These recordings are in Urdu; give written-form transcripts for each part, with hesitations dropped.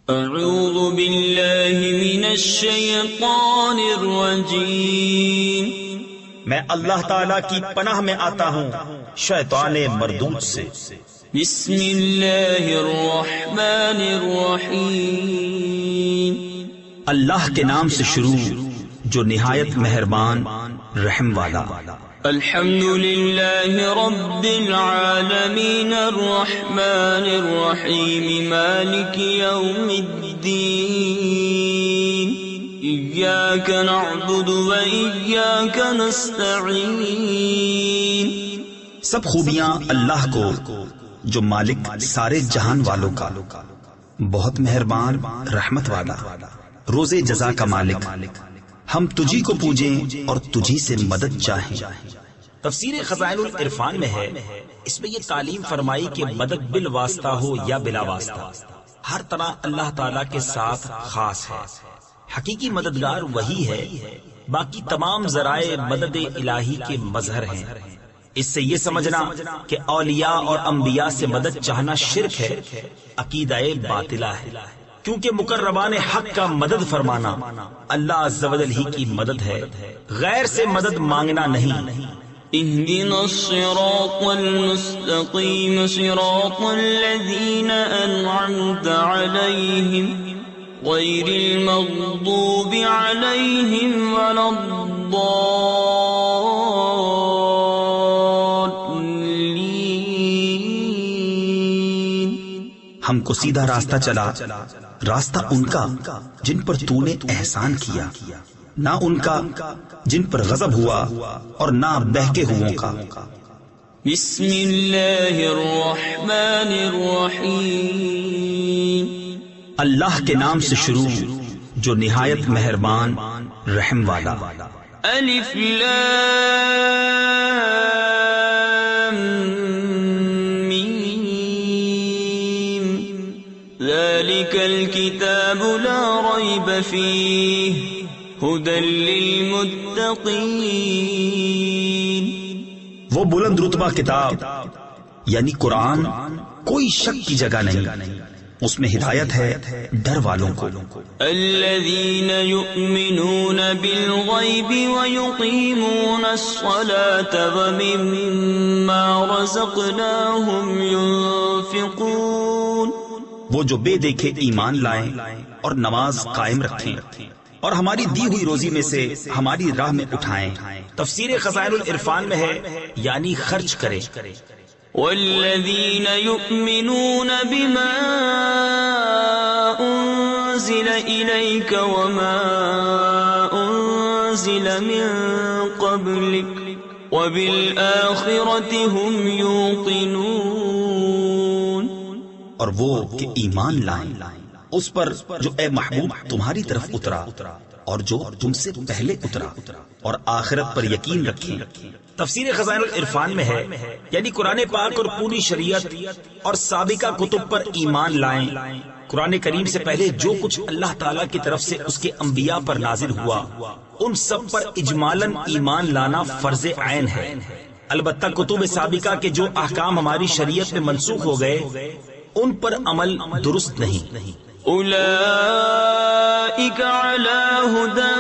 اعوذ باللہ من الشیطان الرجیم، میں اللہ تعالیٰ کی پناہ میں آتا ہوں شیطان مردود سے۔ بسم اللہ الرحمن الرحیم، اللہ کے نام سے شروع جو نہایت مہربان رحم والا۔ الحمد للہ رب العالمین الرحمن الرحیم مالک یوم الدین، ایاک نعبد و ایاک نستعین۔ سب خوبیاں اللہ کو جو مالک سارے جہان والوں کا، بہت مہربان رحمت والا، روز جزا کا مالک، ہم تجھی کو پوجیں اور تجھی سے مدد چاہیں۔ تفسیر خزائن العرفان میں ہے، اس میں یہ تعلیم فرمائی کہ مدد بالواسطہ ہو یا بلا واسطہ، ہر طرح اللہ تعالیٰ کے ساتھ خاص ہے۔ حقیقی مددگار وہی ہے، باقی تمام ذرائع مدد الہی کے مظہر ہیں۔ اس سے یہ سمجھنا کہ اولیاء اور انبیاء سے مدد چاہنا شرک ہے، عقیدہ باطلہ ہے، کیونکہ مقربان حق کا مدد فرمانا اللہ عز و جل ہی کی مدد ہے، غیر سے مدد مانگنا نہیں۔ اهدنا الصراط المستقيم صراط الذين أنعمت عليهم غير المغضوب عليهم ولا الضالين۔ ہم کو سیدھا راستہ چلا، راستہ ان کا جن پر تو نے احسان کیا، نہ ان کا جن پر غضب ہوا اور نہ بہکے ہووں کا۔ بسم اللہ الرحمن الرحیم، اللہ کے نام سے شروع جو نہایت مہربان رحم والا۔ الف لام میم، ذالک الکتاب لا ریب فیہ ہدی للمتقین۔ وہ بلند رتبہ کتاب یعنی قرآن کوئی شک کی جگہ نہیں، اس میں ہدایت ہے ڈر والوں کو۔ الذین یؤمنون بالغیب ویقیمون الصلاة ومما رزقناہم ینفقون۔ وہ جو بے دیکھے ایمان لائیں اور نماز قائم رکھیں اور ہماری دی ہوئی روزی میں سے ہماری راہ میں اٹھائیں۔ تفسیر خزائن العرفان میں ہے یعنی خرچ کرے۔ والذین یؤمنون بما انزل الیک وما انزل من قبلک وبالآخرۃ هم یوقنون۔ اور وہ کہ ایمان لائیں اس پر جو اے محبوب تمہاری طرف اترا اور جو تم سے پہلے اترا، اور آخرت پر یقین رکھیں۔ تفسیر خزائن العرفان میں ہے یعنی قرآن پاک اور پوری شریعت اور سابقہ کتب پر ایمان لائیں۔ قرآن کریم سے پہلے جو کچھ اللہ تعالیٰ کی طرف سے اس کے انبیاء پر نازل ہوا، ان سب پر اجمالاً ایمان لانا فرض عین ہے۔ البتہ کتب سابقہ کے جو احکام ہماری شریعت میں منسوخ ہو گئے، ان پر عمل درست نہیں۔ اولئک علی ھدی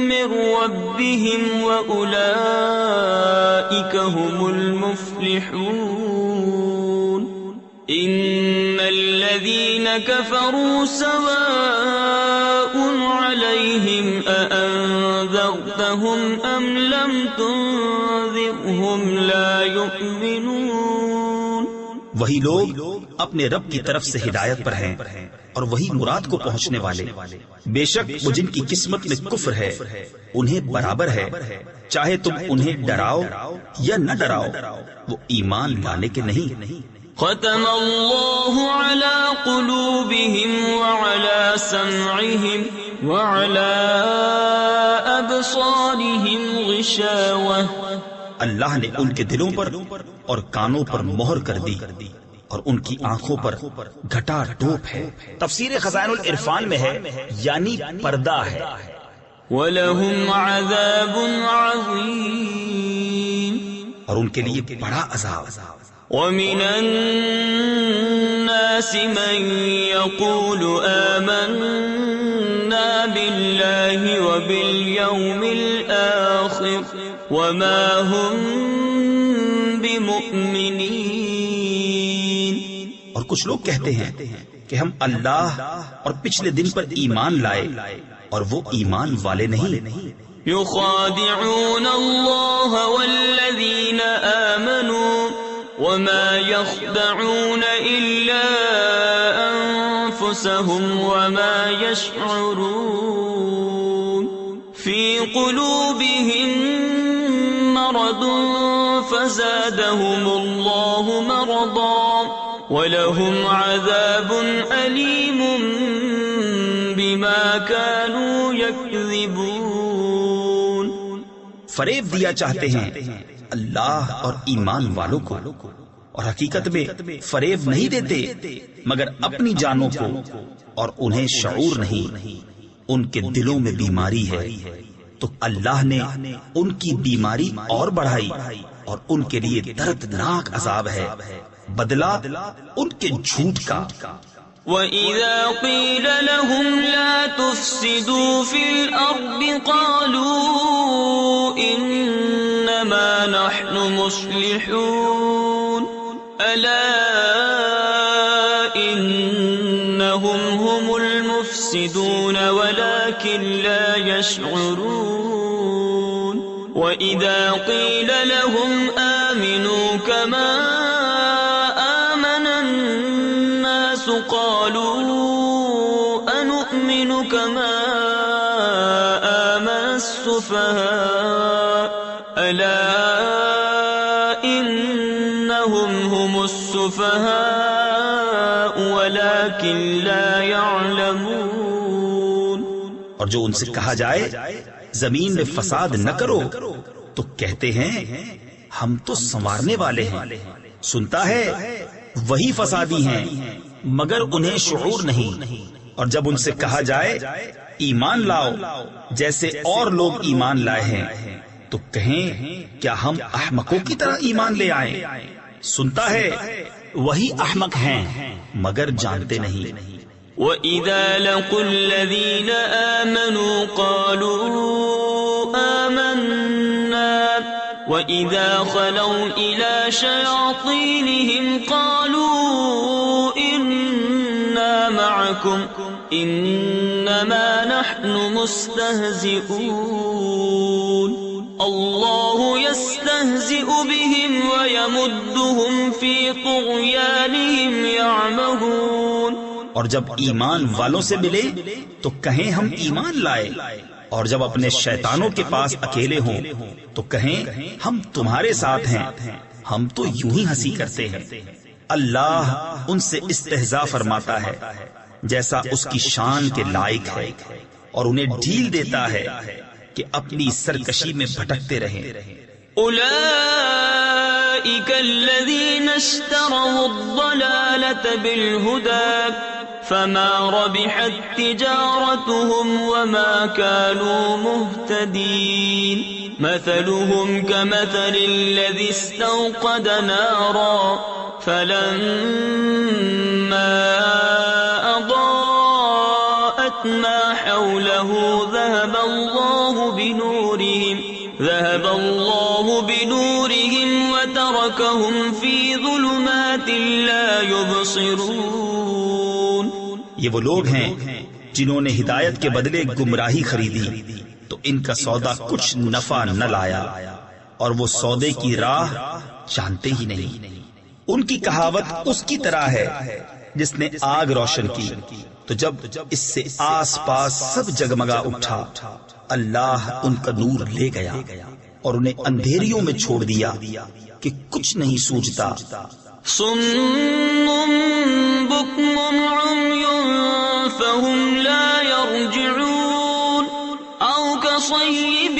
من ربہم واولئک هم المفلحون۔ ان الذین کفروا سواء علیہم اانذرتہم ام لم تنذرہم لا یؤمنون۔ وہی لوگ اپنے رب کی طرف سے ہدایت پر ہیں اور وہی مراد کو پہنچنے والے۔ بے شک وہ جن کی قسمت میں کفر ہے انہیں برابر ہے، چاہے تم انہیں ڈراؤ یا نہ ڈراؤ، وہ ایمان لانے کے نہیں۔ ختم اللہ علی قلوبہم وعلی سمعہم وعلی ابصارہم غشاوہ۔ اللہ نے ان کے دلوں پر اور کانوں پر مہر کر دی اور ان کی آنکھوں پر گھٹا ٹوپ ہے۔ تفسیر خزائن العرفان میں ہے یعنی پردہ ہے۔ وَلَهُمْ عَذَابٌ عَظِيمٌ، اور ان کے لیے بڑا عذاب ومن الناس من يقول آمنا بالله وباليوم الآخر وما هم بمؤمنين. اور کچھ لوگ کہتے ہیں کہ ہم اللہ اور پچھلے دن پر ایمان لائے اور وہ ایمان والے نہیں. يخادعون الله والذين آمنوا وما يخدعون إلا أنفسهم وما يشعرون. في قلوبهم مرض فزادهم الله مرضا وَلَهُمْ عَذَابٌ أَلِيمٌ بِمَا كَانُوا يَكْذِبُونَ. فریب دیا چاہتے ہیں اللہ اور ایمان والوں کو، اور حقیقت میں فریب نہیں دیتے مگر اپنی جانوں کو، اور انہیں شعور نہیں. ان کے دلوں میں بیماری ہے تو اللہ نے ان کی بیماری اور بڑھائی، اور ان کے لیے دردناک عذاب ہے، بدلہ ان کے جھوٹ کا. وَإِذَا قِيلَ لَهُمْ لَا تُفْسِدُوا فِي الْأَرْضِ قَالُوا إِنَّمَا نَحْنُ مُصْلِحُونَ أَلَا إِنَّهُمْ هُمُ الْمُفْسِدُونَ وَلَكِنْ لَا يَشْعُرُونَ. وَإِذَا قِيلَ لَهُمْ آمِنُوا كَمَا قالوا أنؤمن كما آمن السفهاء ألا إنهم هم السفهاء ولكن لا يعلمون. اور جو ان سے کہا جائے زمین میں فساد نہ کرو تو کہتے ہیں ہم تو سنوارنے والے ہیں. سنتا ہے وہی فسادی ہیں مگر انہیں شعور نہیں. اور جب ان سے کہا جائے ایمان لاؤ جیسے اور لوگ ایمان لائے ہیں تو کہیں کیا ہم احمقوں کی طرح ایمان لے آئیں. سنتا ہے وہی احمق ہیں مگر جانتے نہیں. وَإِذَا لَقُوا الَّذِينَ آمَنُوا قَالُوا آمَنَّا وَإِذَا خَلَوْا إِلَى شَيَاطِينِهِمْ قَالُوا إِنَّا مَعَكُمْ إِنَّمَا نَحْنُ مُسْتَهْزِئُونَ. اللَّهُ يَسْتَهْزِئُ بِهِمْ وَيَمُدُّهُمْ فِي طُغْيَانِهِمْ يَعْمَهُونَ. اور جب ایمان والوں سے ملے تو کہیں ہم ایمان لائے، اور جب اپنے شیطانوں کے پاس اکیلے ہوں تو کہیں ہم تمہارے ساتھ ہیں، ہم تو یوں ہی ہنسی کرتے ہیں. اللہ ان سے استہزاء فرماتا ہے جیسا اس کی شان کے لائق ہے، اور انہیں ڈھیل دیتا ہے کہ اپنی سرکشی میں بھٹکتے رہیں. أولئك الذين اشتروا الضلالة بالهدى فما ربحت تجارتهم وما كانوا مهتدين. مثلهم كمثل الذي استوقد نارا فلما أضاءت ما حوله ذهب الله بنورهم وتركهم في ظلمات لا يبصرون. یہ وہ لوگ ہیں جنہوں نے ہدایت کے بدلے گمراہی خریدی تو ان کا سودا کچھ نفع نہ لایا، اور وہ سودے کی راہ جانتے ہی نہیں. ان کی کہاوت اس کی طرح ہے جس نے آگ روشن کی تو جب اس سے آس پاس سب جگمگا اٹھا اللہ ان کا نور لے گیا اور انہیں اندھیریوں میں چھوڑ دیا کہ کچھ نہیں سوجھتا. صم بكم عمي فهم لا يرجعون أو كصيب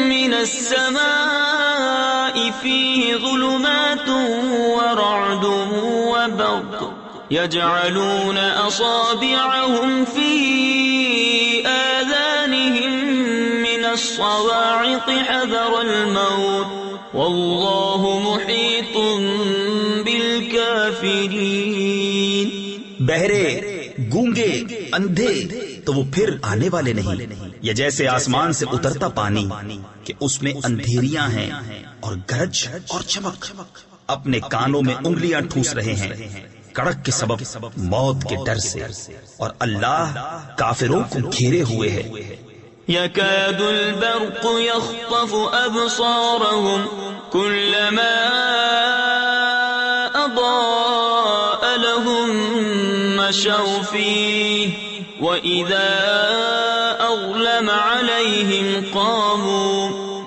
من السماء فيه ظلمات ورعد وبرق يجعلون أصابعهم في آذانهم من الصواعق حذر الموت والله محيط الكافرين بہرے، گونگے، اندھے تو وہ پھر آنے والے نہیں، یا جیسے آسمان سے اترتا پانی کہ اس میں اندھیریاں ہیں اور گرج اور چمک، اپنے کانوں میں انگلیاں ٹھوس رہے ہیں کڑک کے سبب موت کے ڈر سے، اور اللہ کافروں کو گھیرے ہوئے ہے۔ يكاد البرق يخطف أبصارهم كلما أضاء لهم مشوا فيه وإذا أظلم عليهم قاموا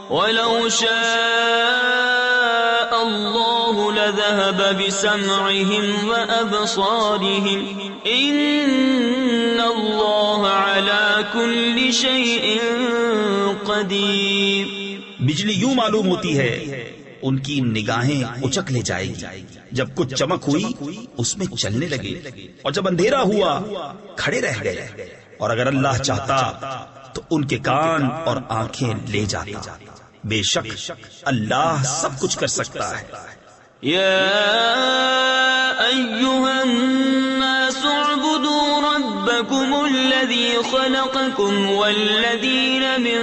ولو شاء الله لذهب بسمعهم وأبصارهم إن الله على كل شيء قدير۔ بجلی یوں معلوم ہوتی ہے، ان کی نگاہیں اچک لے جائے گی، جب کچھ چمک ہوئی اس میں چلنے لگے، اور جب اندھیرا ہوا کھڑے رہ گئے، اور اگر اللہ چاہتا تو ان کے کان اور آنکھیں لے جاتا، بے شک اللہ سب کچھ کر سکتا ہے۔ يا أيها الناس اعبدوا ربكم الذي خلقكم والذين من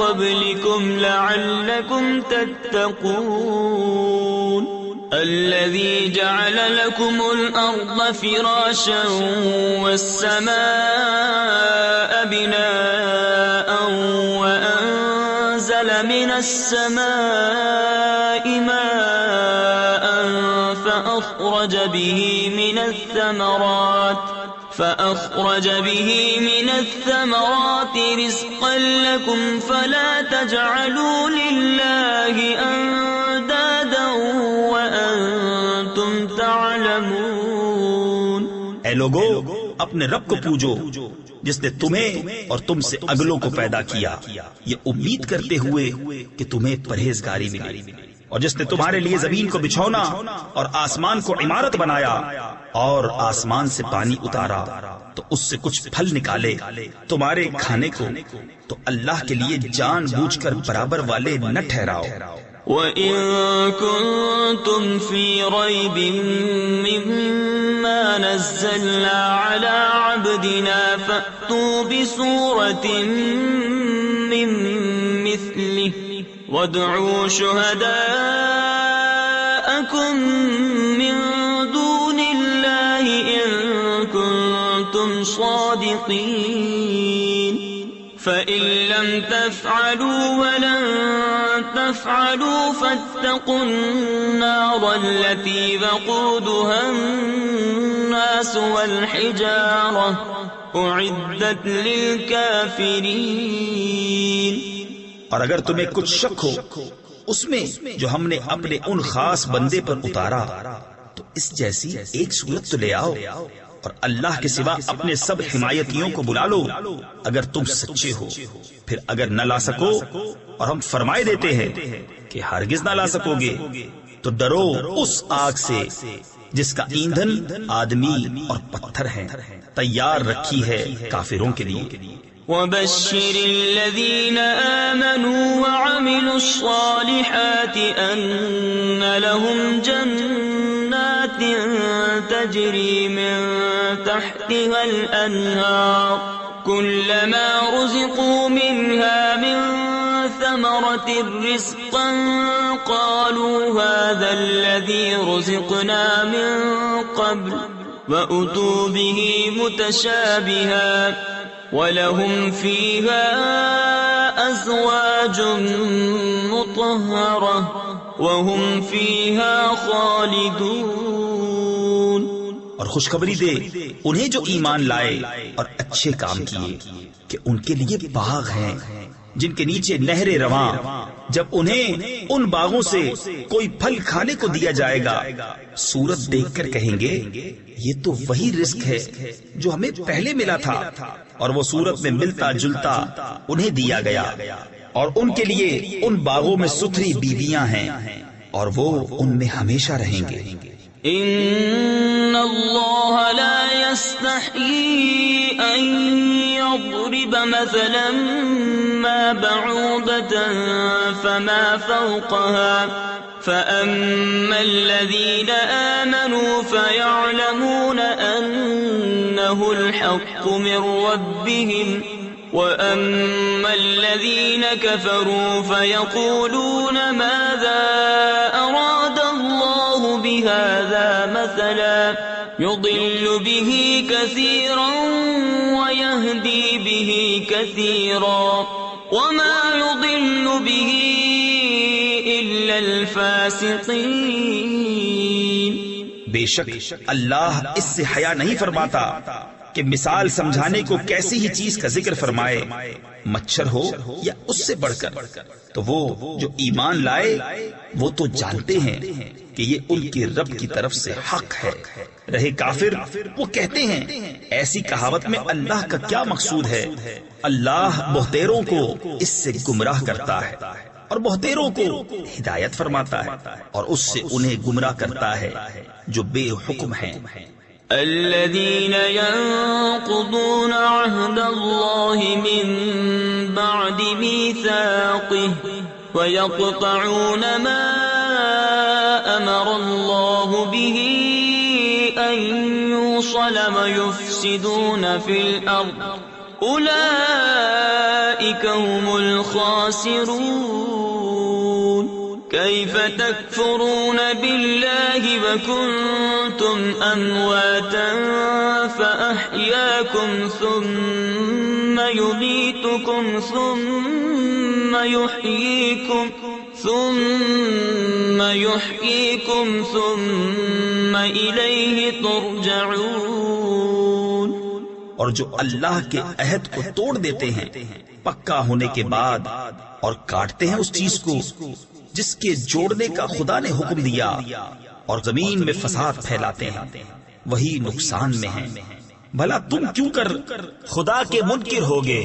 قبلكم لعلكم تتقون الذي جعل لكم الأرض فراشا والسماء بناء وأنزل من السماء ماء فأخرج به من الثمرات رزقا لكم فلا تجعلوا لله أندادا وأنتم تعلمون۔ اے لوگو، اپنے رب کو پوجو جس نے تمہیں اور تم سے اگلوں کو پیدا کیا، یہ امید کرتے ہوئے کہ تمہیں پرہیزگاری ملے، اور جس نے تمہارے لیے زمین کو بچھونا اور آسمان کو عمارت بنایا اور آسمان سے پانی اتارا تو اس سے کچھ پھل نکالے تمہارے کھانے کو، تو اللہ کے لیے جان بوجھ کر برابر والے نہ ٹھہراؤ۔ وَإِن كُنتُمْ فِي رَيْبٍ مِّمَّا نَزَّلْنَا عَلَىٰ عَبْدِنَا فَأْتُوا بِسُورَةٍ مِّن مِّثْلِهِ وَادْعُوا شُهَدَاءَكُم مِّن دُونِ اللَّهِ إِن كُنتُمْ صَادِقِينَ فَإِن لَّمْ تَفْعَلُوا وَلَن تَفْعَلُوا فَاتَّقُوا النَّارَ الَّتِي وَقُودُهَا النَّاسُ وَالْحِجَارَةُ أُعِدَّتْ لِلْكَافِرِينَ۔ اور اگر تمہیں کچھ شک ہو اس میں جو ہم نے اپنے ان خاص بندے پر اتارا تو اس جیسی ایک صورت تو لے آؤ، اور اللہ کے سوا اپنے سب حمایتیوں کو بلا لو اگر تم سچے ہو۔ پھر اگر نہ لا سکو، اور ہم فرمائے دیتے ہیں کہ ہرگز نہ لا سکو گے، تو ڈرو اس آگ سے جس کا ایندھن آدمی اور پتھر ہے، تیار رکھی ہے کافروں کے لیے۔ وَبَشِّرِ الَّذِينَ آمَنُوا وَعَمِلُوا الصَّالِحَاتِ أَنَّ لَهُمْ جَنَّاتٍ تَجْرِي مِن تَحْتِهَا الْأَنْهَارُ كُلَّمَا رُزِقُوا مِنْهَا مِن ثَمَرَةٍ رِّزْقًا قَالُوا هَٰذَا الَّذِي رُزِقْنَا مِن قَبْلُ وَأُتُوا بِهِ مُتَشَابِهًا وَلَهُمْ فِيهَا أَزْوَاجٌ مُطَهَّرَةٌ وَهُمْ فِيهَا خَالِدُونَ۔ اور خوشخبری دے انہیں جو ایمان لائے اور اچھے کام کیے کہ ان کے لیے باغ ہیں جن کے نیچے نہریں رواں، جب انہیں ان باغوں سے کوئی پھل کھانے کو دیا جائے گا صورت دیکھ کر کہیں گے یہ تو وہی رزق ہے جو ہمیں پہلے ملا تھا، اور وہ صورت میں ملتا جلتا انہیں دیا گیا، اور ان کے لیے ان باغوں میں ستھری بیویاں ہیں اور وہ ان میں ہمیشہ رہیں گے۔ ان اللہ لا يستحيي ان يضرب مثلا ما بعوضة فما فوقها فأما الذين آمنوا فيعلمون أنه الحق من ربهم وأما الذين كفروا فيقولون ماذا أراد الله بهذا مثلا يضل به كثيرا ويهدي به كثيرا وما يضل به إلا الفاسقين. بے شک اللہ اس سے حیا نہیں فرماتا کہ مثال سمجھانے کو کیسی ہی چیز کا ذکر فرمائے، مچھر ہو یا اس سے بڑھ کر. تو وہ جو ایمان لائے وہ تو جانتے ہیں کہ یہ ان کے رب کی طرف سے حق ہے. رہے کافر وہ کہتے ہیں ایسی کہاوت میں اللہ کا کیا مقصود ہے. اللہ بہتیروں کو اس سے گمراہ کرتا ہے اور بہتیروں کو ہدایت فرماتا ہے اور اس سے انہیں گمراہ کرتا ہے جو بے حکم ہیں. الذين ينقضون عهد الله من بعد ميثاقه ويقطعون ما أمر الله به أن يوصل ويفسدون في الأرض أولئك هم الخاسرون. كيف تكفرون بالله وكنتم أمواتا فأحياكم ثم يميتكم ثم يحييكم ثم إليه ترجعون. اور جو اللہ کے عہد کو توڑ دیتے ہیں پکا ہونے کے بعد اور کاٹتے ہیں اس چیز کو جس کے جوڑنے کا خدا نے حکم دیا اور زمین میں فساد پھیلاتے ہیں، وہی نقصان میں ہیں. بھلا تم کیوں کر خدا کے منکر ہوگے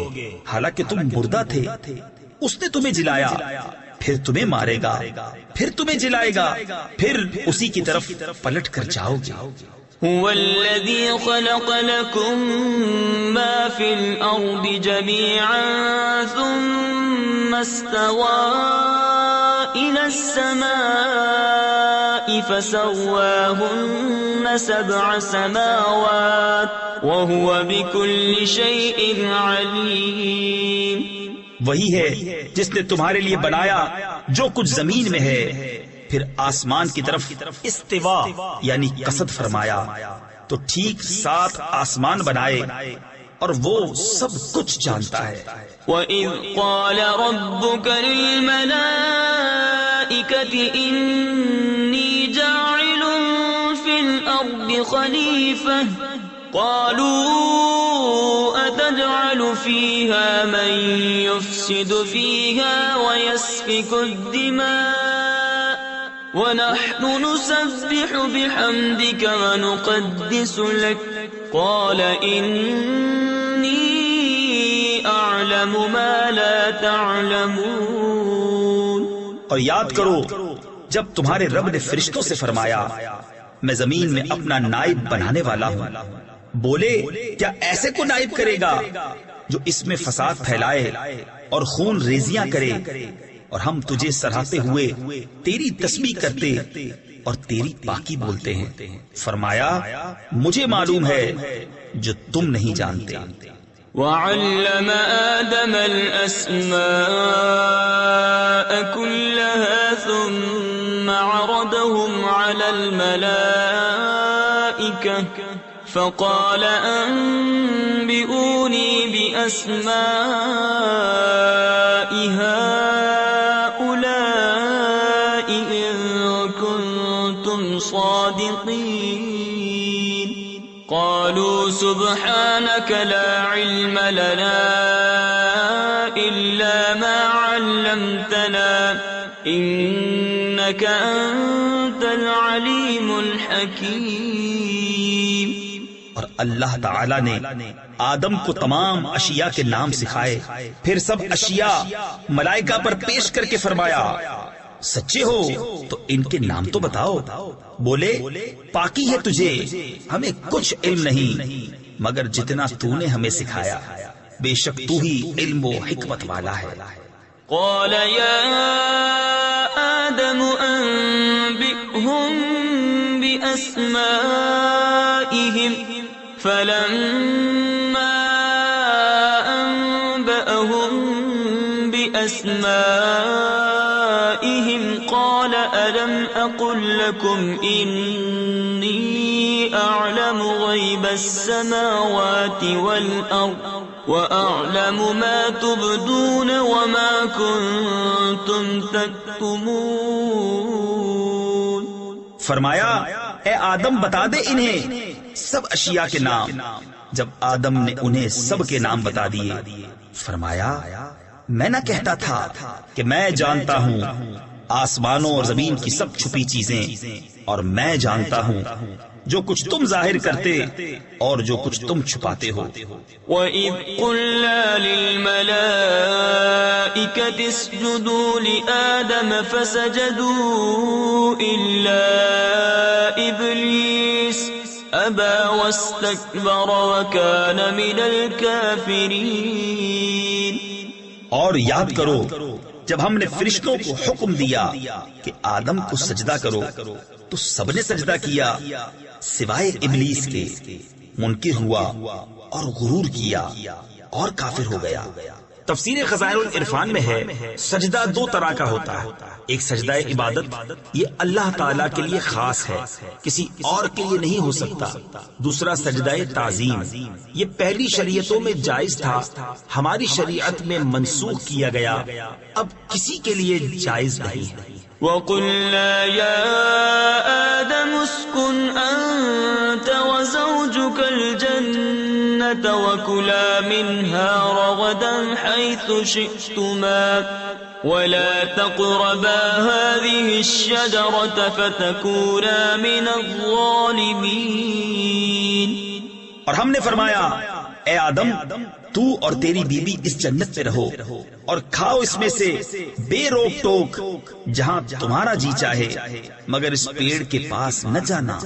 حالانکہ تم مردہ تھے. اس نے تمہیں جلایا، پھر تمہیں مارے گا، پھر تمہیں جلائے گا، پھر اسی کی طرف پلٹ کر جاؤ گے. هو الذي خلق لكم ما في الأرض جميعا ثم استوى إلى السماء فسواهن 7 سماوات وهو بكل شيء عليم. وہی ہے جس نے تمہارے لیے بنایا جو کچھ زمین میں ہے، پھر آسمان کی طرف استوا یعنی قصد فرمایا تو ٹھیک 7 آسمان بنائے اور وہ سب کچھ جانتا ہے. وَإِذْ قَالَ رَبُّكَ لِلْمَلَائِكَةِ إِنِّي جَاعِلٌ فِي الْأَرْضِ خَلِيفَةً قَالُوا أَتَجْعَلُ فِيهَا مَن يُفْسِدُ فِيهَا وَيَسْفِكُ الدِّمَاءَ وَنَحْنُ نُسَبِّحُ بِحَمْدِكَ وَنُقَدِّسُ لَكَ قَالَ إِنِّي أَعْلَمُ مَا لَا تَعْلَمُونَ. اور یاد کرو جب تمہارے رب نے فرشتوں سے فرمایا میں زمین میں اپنا نائب بنانے والا ہوں. بولے کیا ایسے کو نائب کرے گا جو اس میں فساد پھیلائے اور خون ریزیاں کرے، اور ہم تجھے سراہتے ہوئے تیری تسبیح کرتے اور تیری پاکی بولتے ہیں. فرمایا مجھے معلوم ہے جو تم نہیں جانتے. وَعَلَّمَ آدَمَ الْأَسْمَاءَ كُلَّهَا ثُمَّ عَرَضَهُمْ عَلَى الْمَلَائِكَةِ فَقَالَ أَنبِئُونِي بِأَسْمَاءِ هَؤُلَاءِ إِن كُنتُمْ صَادِقِينَ. قَالُوا سُبْحَانَكَ لَا عِلْمَ لَنَا إِلَّا مَا عَلَّمْتَنَا إِنَّكَ أَنتَ الْعَلِيمُ الْحَكِيمُ. اور اللہ تعالی نے آدم کو تمام اشیاء کے نام سکھائے، پھر سب اشیاء ملائکہ پر پیش کر کے فرمایا سچے ہو تو ان کے نام تو بتاؤ. بولے پاکی ہے تجھے، ہمیں کچھ علم نہیں مگر جتنا تو نے ہمیں سکھایا، بے شک تو ہی علم و حکمت والا ہے. قال يا آدم بأسمائهم فلما أنبأهم بأسمائهم قال ألم أقل لكم إني أعلم غيب السماوات والأرض وأعلم ما تبدون وما كنتم تكتمون. فرمایا اے آدم بتا دے انہیں سب اشیاء کے نام. جب آدم نے انہیں سب کے نام بتا دیے فرمایا میں نہ کہتا تھا کہ میں جانتا ہوں آسمانوں اور زمین کی سب چھپی چیزیں، اور میں جانتا ہوں جو کچھ تم ظاہر کرتے اور جو کچھ تم چھپاتے ہو. وَإِذْ قُلْنَا لِلْمَلَائِكَةِ اسْجُدُوا لِآدَمَ فَسَجَدُوا إِلَّا إِبْلِيسَ أَبَى وَاسْتَكْبَرَ وَكَانَ مِنَ الْكَافِرِينَ. اور یاد کرو جب ہم نے فرشتوں کو حکم دیا کہ آدم کو سجدہ کرو تو سب نے سجدہ کیا سوائے ابلیس کے. منکر ہوا اور غرور کیا اور کافر ہو گیا. تفسیر خزائن العرفان میں ہے سجدہ دو طرح کا ہوتا ہے. ایک سجدہ عبادت، یہ اللہ تعالیٰ کے لیے خاص ہے، کسی اور کے لیے نہیں ہو سکتا. دوسرا سجدہ تعظیم، یہ پہلی شریعتوں میں جائز تھا، ہماری شریعت میں منسوخ کیا گیا، اب کسی کے لیے جائز نہیں ہے. وَقُلْنَا يَا آدَمُ اسْكُنْ أَنْتَ وَزَوْجُكَ الْجَنَّةَ وَكُلَا مِنْهَا رَغَدًا حَيْثُ شِئْتُمَا وَلَا تَقْرَبَا هَذِهِ الشَّجَرَةَ فَتَكُونَا مِنَ الظَّالِمِينَ. اور ہم نے فرمایا اے آدم تو اور تیری بیوی اس جنت میں رہو اور کھاؤ اس میں سے بے روک ٹوک جہاں تمہارا جی چاہے، مگر اس پیڑ کے پاس نہ جانا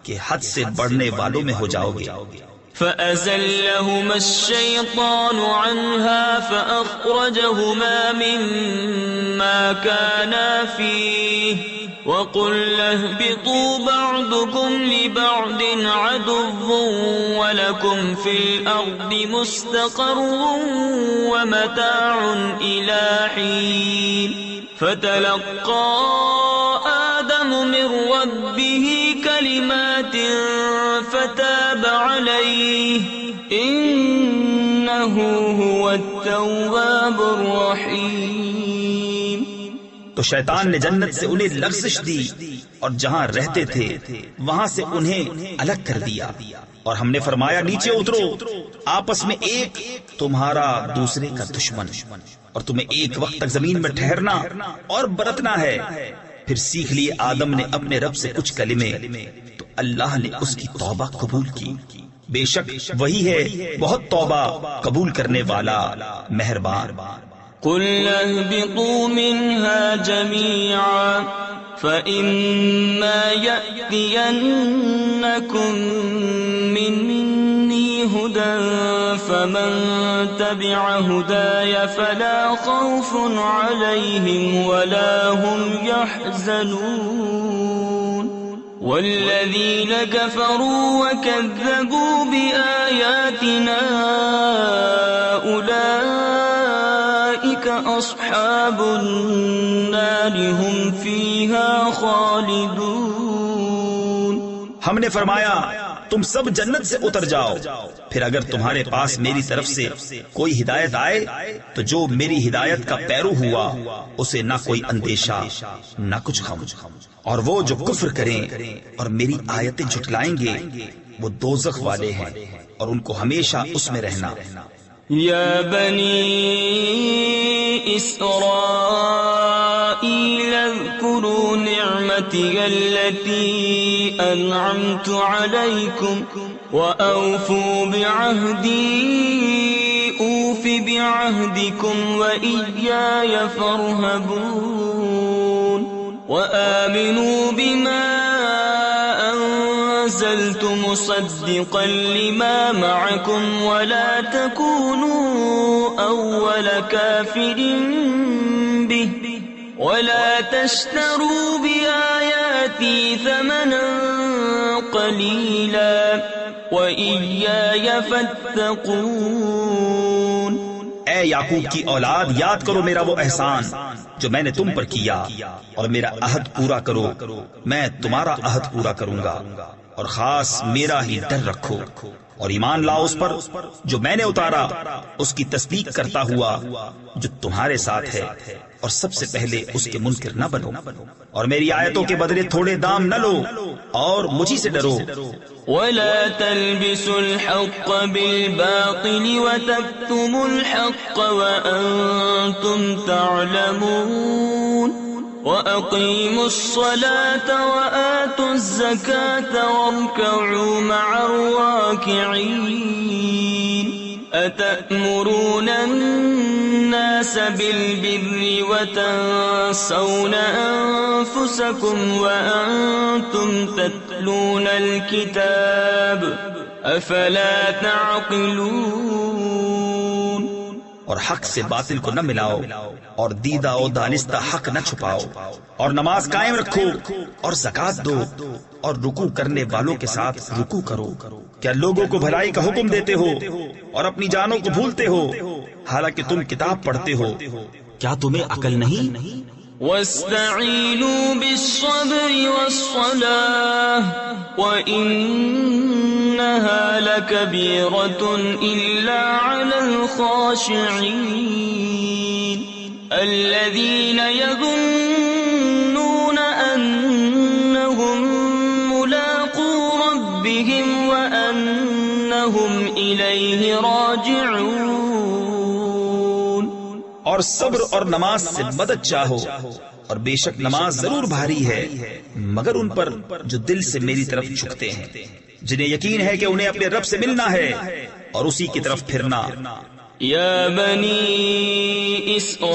کہ حد سے بڑھنے والوں میں ہو جاؤ گے. فَأَزَلَّهُمَا الشَّيْطَانُ عَنْهَا فَأَخْرَجَهُمَا مِمَّا كَانَا فِيهِ وَقُلْنَا اهْبِطُوا بَعْضُكُمْ لِبَعْضٍ عَدُوٌّ وَلَكُمْ فِي الْأَرْضِ مُسْتَقَرٌّ وَمَتَاعٌ إِلَى حِينٍ. فَتَلَقَّى آدَمُ مِنْ رَبِّهِ كَلِمَاتٍ فَتَابَ عَلَيْهِ إِنَّهُ هُوَ التَّوَّابُ الرَّحِيمُ. تو شیطان نے جنت سے انہیں لغزش دی اور جہاں رہتے تھے وہاں سے انہیں الگ کر دیا، اور ہم نے فرمایا نیچے اترو، آپس میں ایک تمہارا دوسرے کا دشمن، اور تمہیں ایک وقت تک زمین میں ٹھہرنا اور برتنا ہے. پھر سیکھ لیے آدم نے اپنے رب سے کچھ کلمے تو اللہ نے اس کی توبہ قبول کی. بے شک وہی ہے بہت توبہ قبول کرنے والا مہربان. قُلْنَا اهْبِطُوا مِنْهَا جَمِيعًا فَإِمَّا يَأْتِيَنَّكُمْ مِنِّي هُدًى فَمَنْ تَبِعَ هُدَايَ فَلَا خَوْفٌ عَلَيْهِمْ وَلَا هُمْ يَحْزَنُونَ. وَالَّذِينَ كَفَرُوا وَكَذَّبُوا بِآيَاتِنَا أُولَئِكَ أَصْحَابُ النَّارِ هُمْ فِيهَا خَالِدُونَ. ہم نے فرمایا تم سب جنت سے اتر جاؤ، پھر اگر تمہارے پاس میری طرف سے کوئی ہدایت آئے تو جو میری ہدایت کا پیرو ہوا اسے نہ کوئی اندیشہ نہ کچھ غم، اور وہ جو کفر کریں اور میری آیتیں جھٹلائیں گے وہ دوزخ والے ہیں اور ان کو ہمیشہ اس میں رہنا. یا بنی اسرائیل اذکروا نعمتی التي انعمت علیکم وأوفوا بعهدی اوف بعهدکم وإیای فارہبون وآمنوا بما أنزلت مصدقا لما معكم ولا تكونوا أول كافر به ولا تشتروا بآياتي ثمنا قليلا وإياي فاتقون. اے یعقوب کی اولاد، یاد کرو میرا وہ احسان جو میں نے تم پر کیا، اور میرا عہد پورا کرو، میں تمہارا عہد پورا کروں گا، اور خاص میرا ہی ڈر رکھو، اور ایمان لاؤ اس پر جو میں نے اتارا، اس کی تصدیق کرتا ہوا جو تمہارے ساتھ ہے، اور سب سے پہلے اس کے منکر نہ بنو، اور میری آیتوں کے بدلے تھوڑے دام نہ لو، اور مجھی سے ڈرو. ولا تلبسوا الحق بالباطل وتكتموا الحق وأنتم تعلمون. وأقيموا الصلاة وآتوا الزكاة واركعوا مع الراكعين. أتأمرون الناس بالبر وتنسون أنفسكم وأنتم تتلون الكتاب أفلا تعقلون. اور حق سے باطل کو نہ ملاؤ، اور دیدہ و دانستہ حق نہ چھپاؤ، اور نماز قائم رکھو، اور زکوٰۃ دو، اور رکوع کرنے والوں کے ساتھ رکوع کرو. کیا لوگوں کو بھلائی کا حکم دیتے ہو اور اپنی جانوں کو بھولتے ہو، حالانکہ تم کتاب پڑھتے ہو؟ کیا تمہیں عقل نہیں؟ واستعینوا بالصبر والصلاة وإنها لكبيرة إلا على الخاشعين الذين يظنون أنهم ملاقو ربهم وأنهم إليه راجعون. اور صبر اور نماز سے مدد چاہو، اور بے شک نماز ضرور بھاری ہے مگر ان پر جو دل سے میری طرف جھکتے ہیں، جنہیں یقین ہے کہ انہیں اپنے رب سے ملنا ہے اور اسی کی طرف پھرنا. یا بنی اسرائیل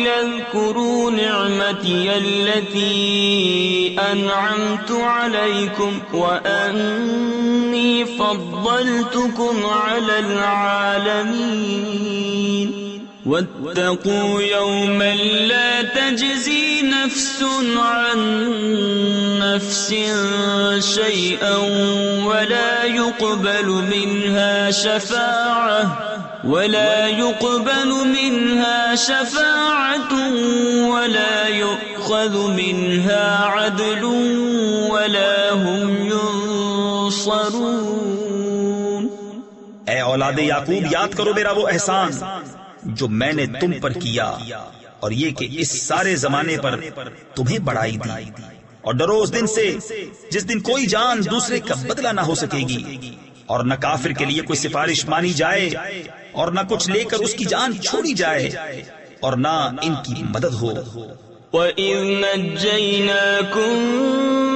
اذکروا نعمتی التي انعمت علیکم وانی فضلتکم علی العالمین. واتقوا يوما لا تجزي نفس عن نفس شيئا ولا يقبل منها شفاعة ولا يؤخذ منها عدل ولا هم ينصرون. اے اولاد یعقوب، یاد کرو میرا وہ احسان جو میں نے تم پر کیا، اور یہ کہ اس سارے زمانے پر تمہیں بڑائی دی. اور ڈرو اس دن سے جس دن کوئی جان دوسرے کا بدلہ نہ ہو سکے گی، اور نہ کافر کے لیے کوئی سفارش مانی جائے، اور نہ کچھ لے کر اس کی جان چھوڑی جائے، اور نہ ان کی مدد ہو. وَإِذْ نَجَّيْنَاكُمْ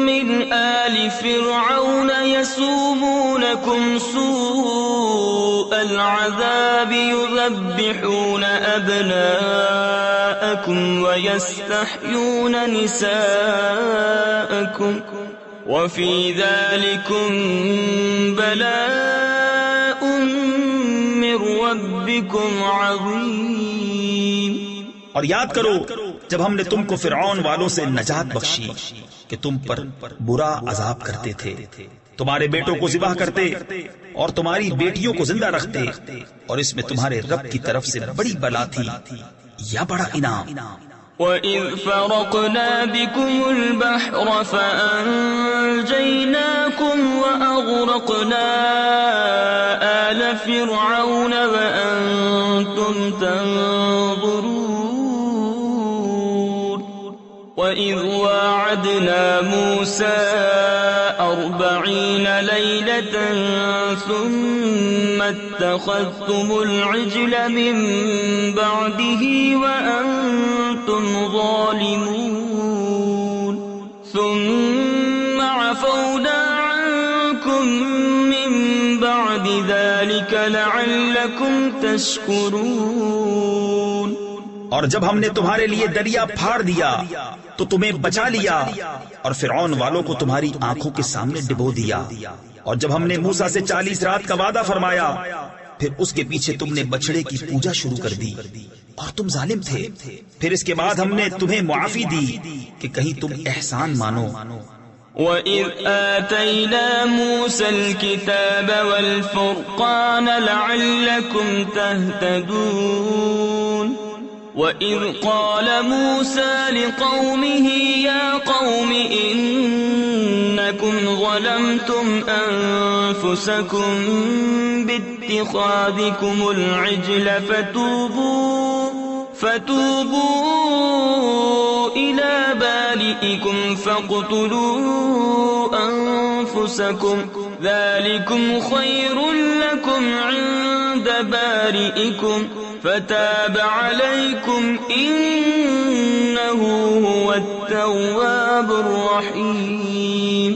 مِنْ آلِ فِرْعَوْنَ يَسُومُونَكُمْ سُوءَ الْعَذَابِ يُذَبِّحُونَ أَبْنَاءَكُمْ وَيَسْتَحْيُونَ نِسَاءَكُمْ وَفِي ذَلِكُمْ بَلَاءٌ مِّن رَّبِّكُمْ عَظِيمٌ. اور یاد کرو جب ہم نے تم کو فرعون والوں سے نجات بخشی کہ تم پر برا عذاب کرتے تھے، تمہارے بیٹوں کو ذبح کرتے اور تمہاری بیٹیوں کو زندہ رکھتے، اور اس میں تمہارے رب کی طرف سے بڑی بلا تھی یا بڑا انعام. وَإِذْ فَرَقْنَا بِكُمُ الْبَحْرَ فَأَنْجَيْنَاكُمْ وَأَغْرَقْنَا آلَ فِرْعَوْنَ وَأَنْتُمْ تَنْظُرُونَ. وَإِذْ وَاعَدْنَا مُوسَى 40 لَيْلَةً ثُمَّ اتَّخَذْتُمُ الْعِجْلَ مِنْ بَعْدِهِ وَأَنْتُمْ ظَالِمُونَ. ثُمَّ عَفَوْنَا عَنْكُمْ مِنْ بَعْدِ ذَلِكَ لَعَلَّكُمْ تَشْكُرُونَ. اور جب ہم نے تمہارے لیے دریا پھاڑ دیا تو تمہیں بچا لیا، اور فرعون والوں کو تمہاری آنکھوں کے سامنے ڈبو دیا. اور جب ہم نے موسیٰ سے 40 رات کا وعدہ فرمایا، پھر اس کے پیچھے تم نے بچڑے کی پوجا شروع کر دی اور تم ظالم تھے. پھر اس کے بعد ہم نے تمہیں معافی دی کہ کہیں تم احسان مانو. وَإِذْ آتَيْنَا مُوسَى الْكِتَابَ وَالْفُرْقَانَ لَعَلَّكُمْ تَهْتَدُونَ وَإِذْ قَالَ مُوسَى لِقَوْمِهِ يَا قَوْمِ إِنَّكُمْ ظَلَمْتُمْ أَنفُسَكُمْ بِاتِّخَاذِكُمُ الْعِجْلَ فتوبوا إلى بارئكم فاقتلوا أنفسكم ذلكم خير لكم عند بارئكم فتاب عليكم إنه هو التواب الرحيم.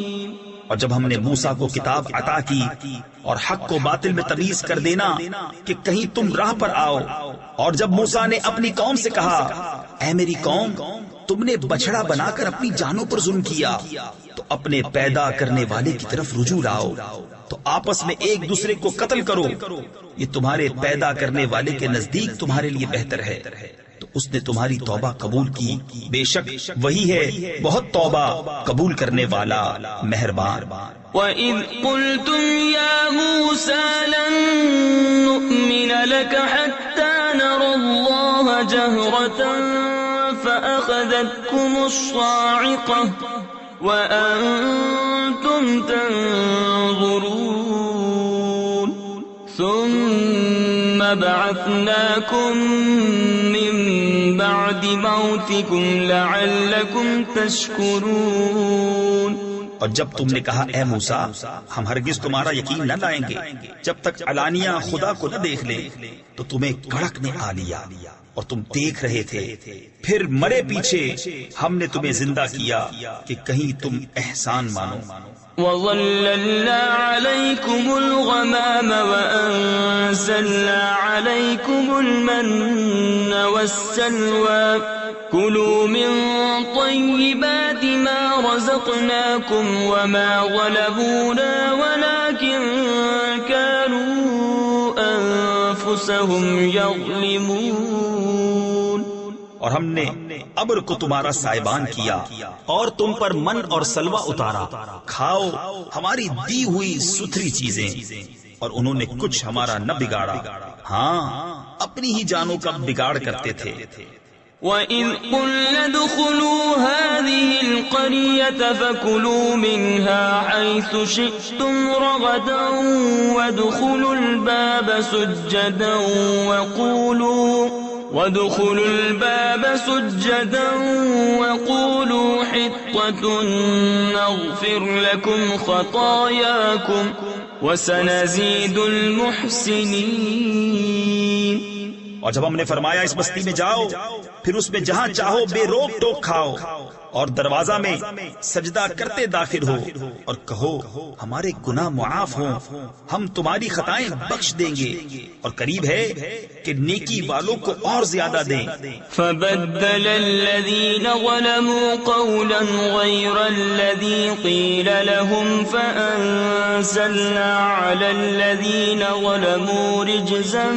اور جب ہم نے موسیٰ کو کتاب عطا کی اور حق کو باطل میں تمیز کر دینا کہ کہیں تم راہ پر آؤ، اور جب موسیٰ نے اپنی قوم سے کہا اے میری قوم تم نے بچڑا بنا کر اپنی جانوں پر ظلم کیا تو اپنے پیدا کرنے والے کی طرف رجوع لاؤ، تو آپس میں ایک دوسرے کو قتل کرو، یہ تمہارے پیدا کرنے والے کے نزدیک تمہارے لیے بہتر ہے، تو اس نے تمہاری توبہ قبول کی، بے شک وہی ہے بہت توبہ قبول کرنے والا مہربان. وَإِذْ قُلْتُمْ يَا مُوسَى لَن نُّؤْمِنَ لَكَ حَتَّى نَرَى اللَّهَ جَهْرَةً فَأَخَذَتْكُمُ الصَّاعِقَةُ وَأَنتُمْ تَنظُرُونَ ثُمَّ بَعَثْنَاكُم مِّن بَعْدِ مَوْتِكُمْ لَعَلَّكُمْ تَشْكُرُونَ. اور جب تم نے کہا اے موسیٰ ہم ہرگز تمہارا یقین نہ لائیں گے جب تک علانیہ خدا کو نہ دیکھ لیں، تو تمہیں کڑک نے آ لیا اور تم دیکھ رہے تھے، پھر مرے پیچھے ہم نے تمہیں زندہ کیا کہ کہیں تم احسان مانو. وَظَلَّلْنَا عَلَيْكُمُ الْغَمَامَ وَأَنزَلْنَا عَلَيْكُمُ الْمَنَّ وَالسَّلْوَىٰ كُلُوا مِن طَيِّبَاتِ مَا رَزَقْنَاكُمْ وَمَا غَلَبُونَا وَلَٰكِن كَانُوا أَنفُسَهُمْ يَظْلِمُونَ. اور ہم نے ابر کو تمہارا سائبان کیا اور تم پر من اور سلوہ اتارا، کھاؤ ہماری دی ہوئی ستھری چیزیں، اور انہوں نے کچھ ہمارا نہ بگاڑا، ہاں اپنی ہی جانوں کا بگاڑ کرتے تھے. وَإِذْ قُلْنَا ادْخُلُوا هَٰذِهِ الْقَرْيَةَ فَكُلُوا مِنْهَا حَيْثُ شِئْتُمْ رَغَدًا وَادْخُلُوا الْبَابَ سُجَّدًا وَقُولُوا حِطَّةٌ نَّغْفِرْ لَكُمْ خَطَايَاكُمْ وَسَنَزِيدُ الْمُحْسِنِينَ. اور جب ہم نے فرمایا اس بستی میں جاؤ، پھر اس میں جہاں چاہو بے روک ٹوک کھاؤ، اور دروازہ میں سجدہ کرتے داخل ہو اور کہو ہمارے گناہ معاف ہوں، ہم تمہاری خطائیں بخش دیں گے، اور قریب ہے کہ نیکی والوں کو اور زیادہ دیں. فَبَدَّلَ الَّذِينَ ظَلَمُوا قَوْلًا غَيْرَ الَّذِي قِيلَ لَهُمْ فَأَنزَلْنَا عَلَى الَّذِينَ ظَلَمُوا رِجْزًا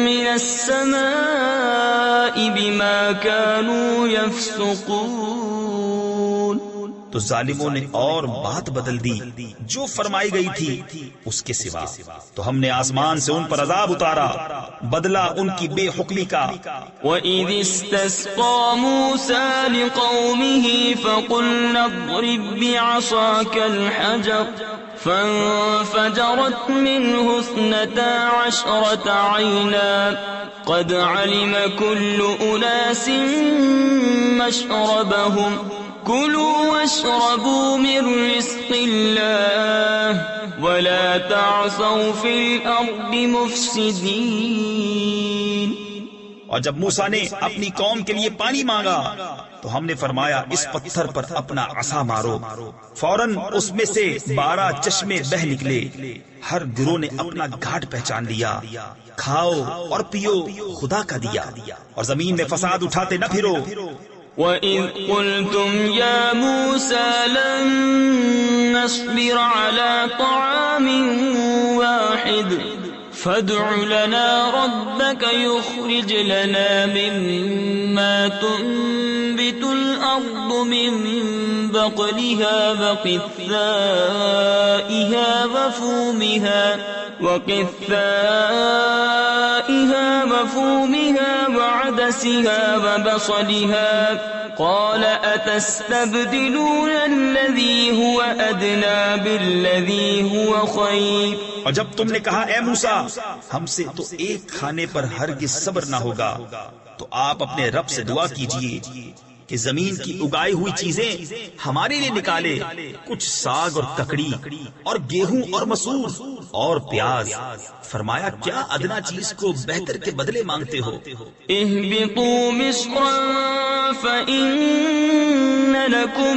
من السماء بما كانوا يفسقون. تو ظالموں نے اور بات بدل دی جو فرمائی گئی تھی اس کے سوا، تو ہم نے آسمان سے ان پر عذاب اتارا بدلہ ان کی بے حکمی کا. وَإِذِ اسْتَسْقَىٰ مُوسَىٰ لِقَوْمِهِ فَقُلْنَا اضْرِب بِّعَصَاكَ الْحَجَرَ فَانفَجَرَتْ مِنْهُ 12 عَيْنًا قَدْ عَلِمَ كُلُّ أُنَاسٍ مَّشْرَبَهُمْ كُلُوا وَاشْرَبُوا مِن رِّزْقِ اللَّهِ وَلَا تَعْثَوْا فِي الْأَرْضِ مُفْسِدِينَ. اور جب موسیٰ نے اپنی قوم کے لیے پانی مانگا تو ہم نے فرمایا اس پتھر پر اپنا عصا مارو، فوراً اس میں سے 12 چشمے بہ نکلے، ہر گروہ نے اپنا گھاٹ پہچان لیا، کھاؤ اور پیو خدا کا دیا، اور زمین میں فساد اٹھاتے نہ پھرو. وَإِذْ قُلْتُمْ يَا مُوسَىٰ لَن نَّصْبِرَ عَلَىٰ طَعَامٍ وَاحِدٍ فادع لنا ربك يخرج لنا مما تنبت الأرض من بقلها وقثائها وفومها وعدسها وبصلها قال أتستبدلون الذي هو أدنى بالذي هو خير. اور جب تم نے کہا اے موسیٰ ہم سے تو ایک کھانے پر ہرگز صبر نہ ہوگا، تو آپ اپنے رب سے دعا کیجئے کہ زمین کی اگائی ہوئی چیزیں ہمارے لیے نکالے، کچھ ساگ اور ککڑی اور گیہوں اور مسور اور پیاز. فرمایا کیا ادنا چیز کو بہتر کے بدلے مانگتے ہو؟ اهبطوا مصرا فإن لكم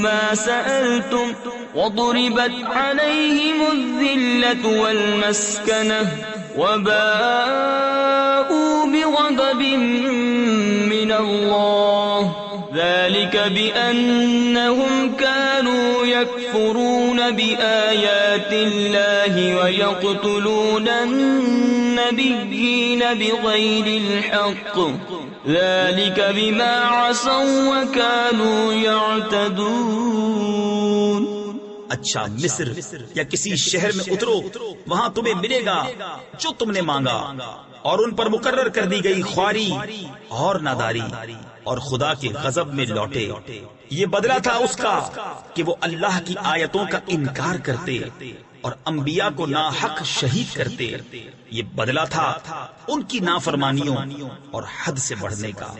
ما سألتم وضربت عليهم الذلة والمسكنة وباءوا بغضب من الله ذلك بأنهم كانوا يكفرون بآيات الله ويقتلون النبيين بغير الحق ذلك بما عصوا وكانوا يعتدون. اچھا مصر یا کسی شہر میں اترو، وہاں تمہیں ملے گا جو تم نے مانگا، اور ان پر مقرر کر دی گئی خواری اور ناداری، اور خدا کے غضب میں لوٹے. یہ بدلہ تھا اس کا کہ وہ اللہ کی آیتوں کا انکار کرتے اور انبیاء کو ناحق شہید کرتے. یہ بدلہ تھا ان کی نافرمانیوں اور حد سے بڑھنے کا.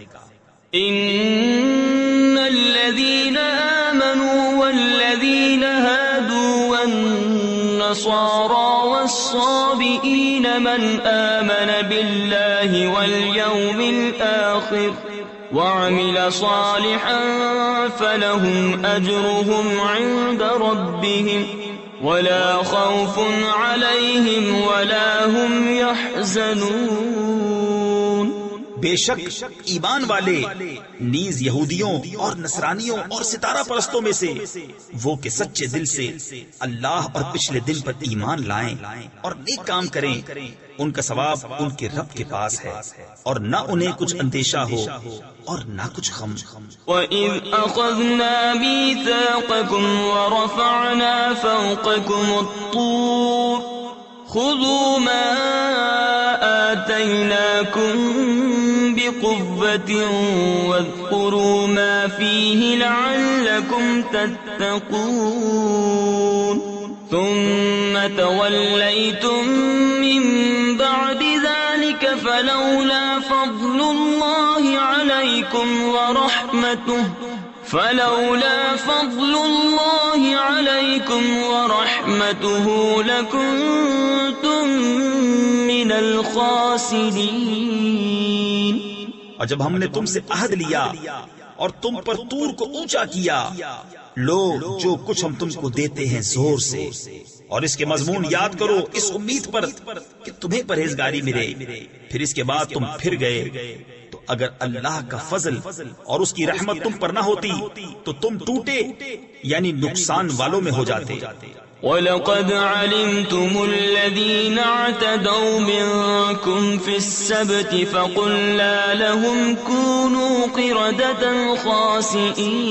ان الذين آمنوا والذين هادوا والنصارى والصابئين من آمن بالله واليوم الآخر وعمل صالحا فلهم أجرهم عند ربهم ولا خوف عليهم ولا هم يحزنون. بے شک ایمان والے نیز یہودیوں اور نصرانیوں اور ستارہ پرستوں میں سے وہ کہ سچے دل سے اللہ اور پچھلے دن پر ایمان لائیں اور نیک کام کریں، ان کا ثواب ان کے رب کے پاس ہے، اور نہ انہیں کچھ اندیشہ ہو اور نہ کچھ غم. وَإِذْ أَخَذْنَا مِيثَاقَكُمْ وَرَفَعْنَا فَوْقَكُمُ الطُّورَ خُذُوا مَا آتَيْنَاكُمْ بِقُوَّةٍ وَاذْكُرُوا مَا فِيهِ لَعَلَّكُمْ تَتَّقُونَ. ثُمَّ تَوَلَّيْتُمْ مِنْ بَعْدِ ذَلِكَ فَلَوْلَا فَضْلُ اللَّهِ عَلَيْكُمْ وَرَحْمَتُهُ لَكُنْتُمْ مِنَ الْخَاسِرِينَ. اور جب ہم نے تم سے عہد لیا اور تم پر طور کو اونچا کیا، لو جو کچھ ہم تم کو دیتے ہیں زور سے، اور اس کے مضمون یاد کرو اس امید پر کہ تمہیں پرہیزگاری ملے. پھر اس کے بعد تم پھر گئے، تو اگر اللہ کا فضل اور اس کی رحمت تم پر نہ ہوتی تو تم ٹوٹے یعنی نقصان والوں میں ہو جاتے. وَلَقَدْ عَلِمْتُمُ الَّذِينَ اعْتَدَوْا مِنْكُمْ فِي السَّبْتِ فَقُلْنَا لَهُمْ كُونُوا قِرَدَةً خَاسِئِينَ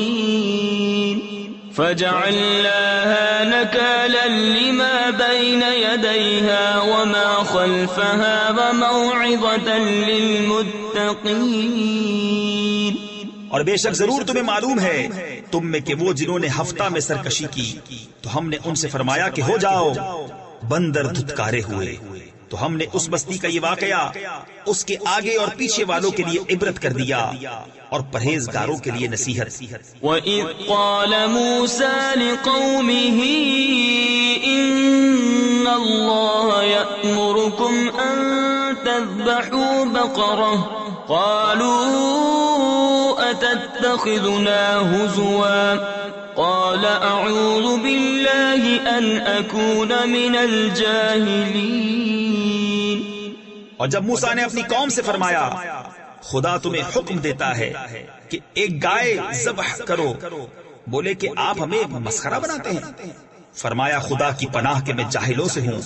فَجَعَلْنَاهَا نَكَالًا لِمَا بَيْنَ يَدَيْهَا وَمَا خَلْفَهَا وَمَوْعِظَةً لِلْمُتَّقِينَ. اور بے شک ضرور تمہیں معلوم ہے تم میں کہ وہ جنہوں نے ہفتہ میں سرکشی کی تو ہم نے ان سے فرمایا کہ ہو جاؤ، بندر دھتکارے ہوئے. تو ہم نے اس بستی کا یہ واقعہ اس کے آگے اور پیچھے والوں کے لیے عبرت کر دیا اور پرہیزگاروں کے لیے نصیحت. وَإِذْ قَالَ مُوسَى لِقَوْمِهِ إِنَّ اللَّهَ يَأْمُرُكُمْ أَن تَذْبَحُوا بَقَرَةً قَالُوا أَتَتَّخِذُنَا هُزُوًا قَالَ أَعُوذُ بِاللَّهِ أَنْ أَكُونَ مِنَ الْجَاهِلِينَ. اور جب موسیٰ نے اپنی قوم سے فرمایا خدا تمہیں حکم دیتا ہے کہ ایک گائے ذبح کرو، بولے کہ آپ ہمیں مسخرہ بناتے ہیں. فرمایا خدا کی پناہ کہ میں جاہلوں سے ہوں.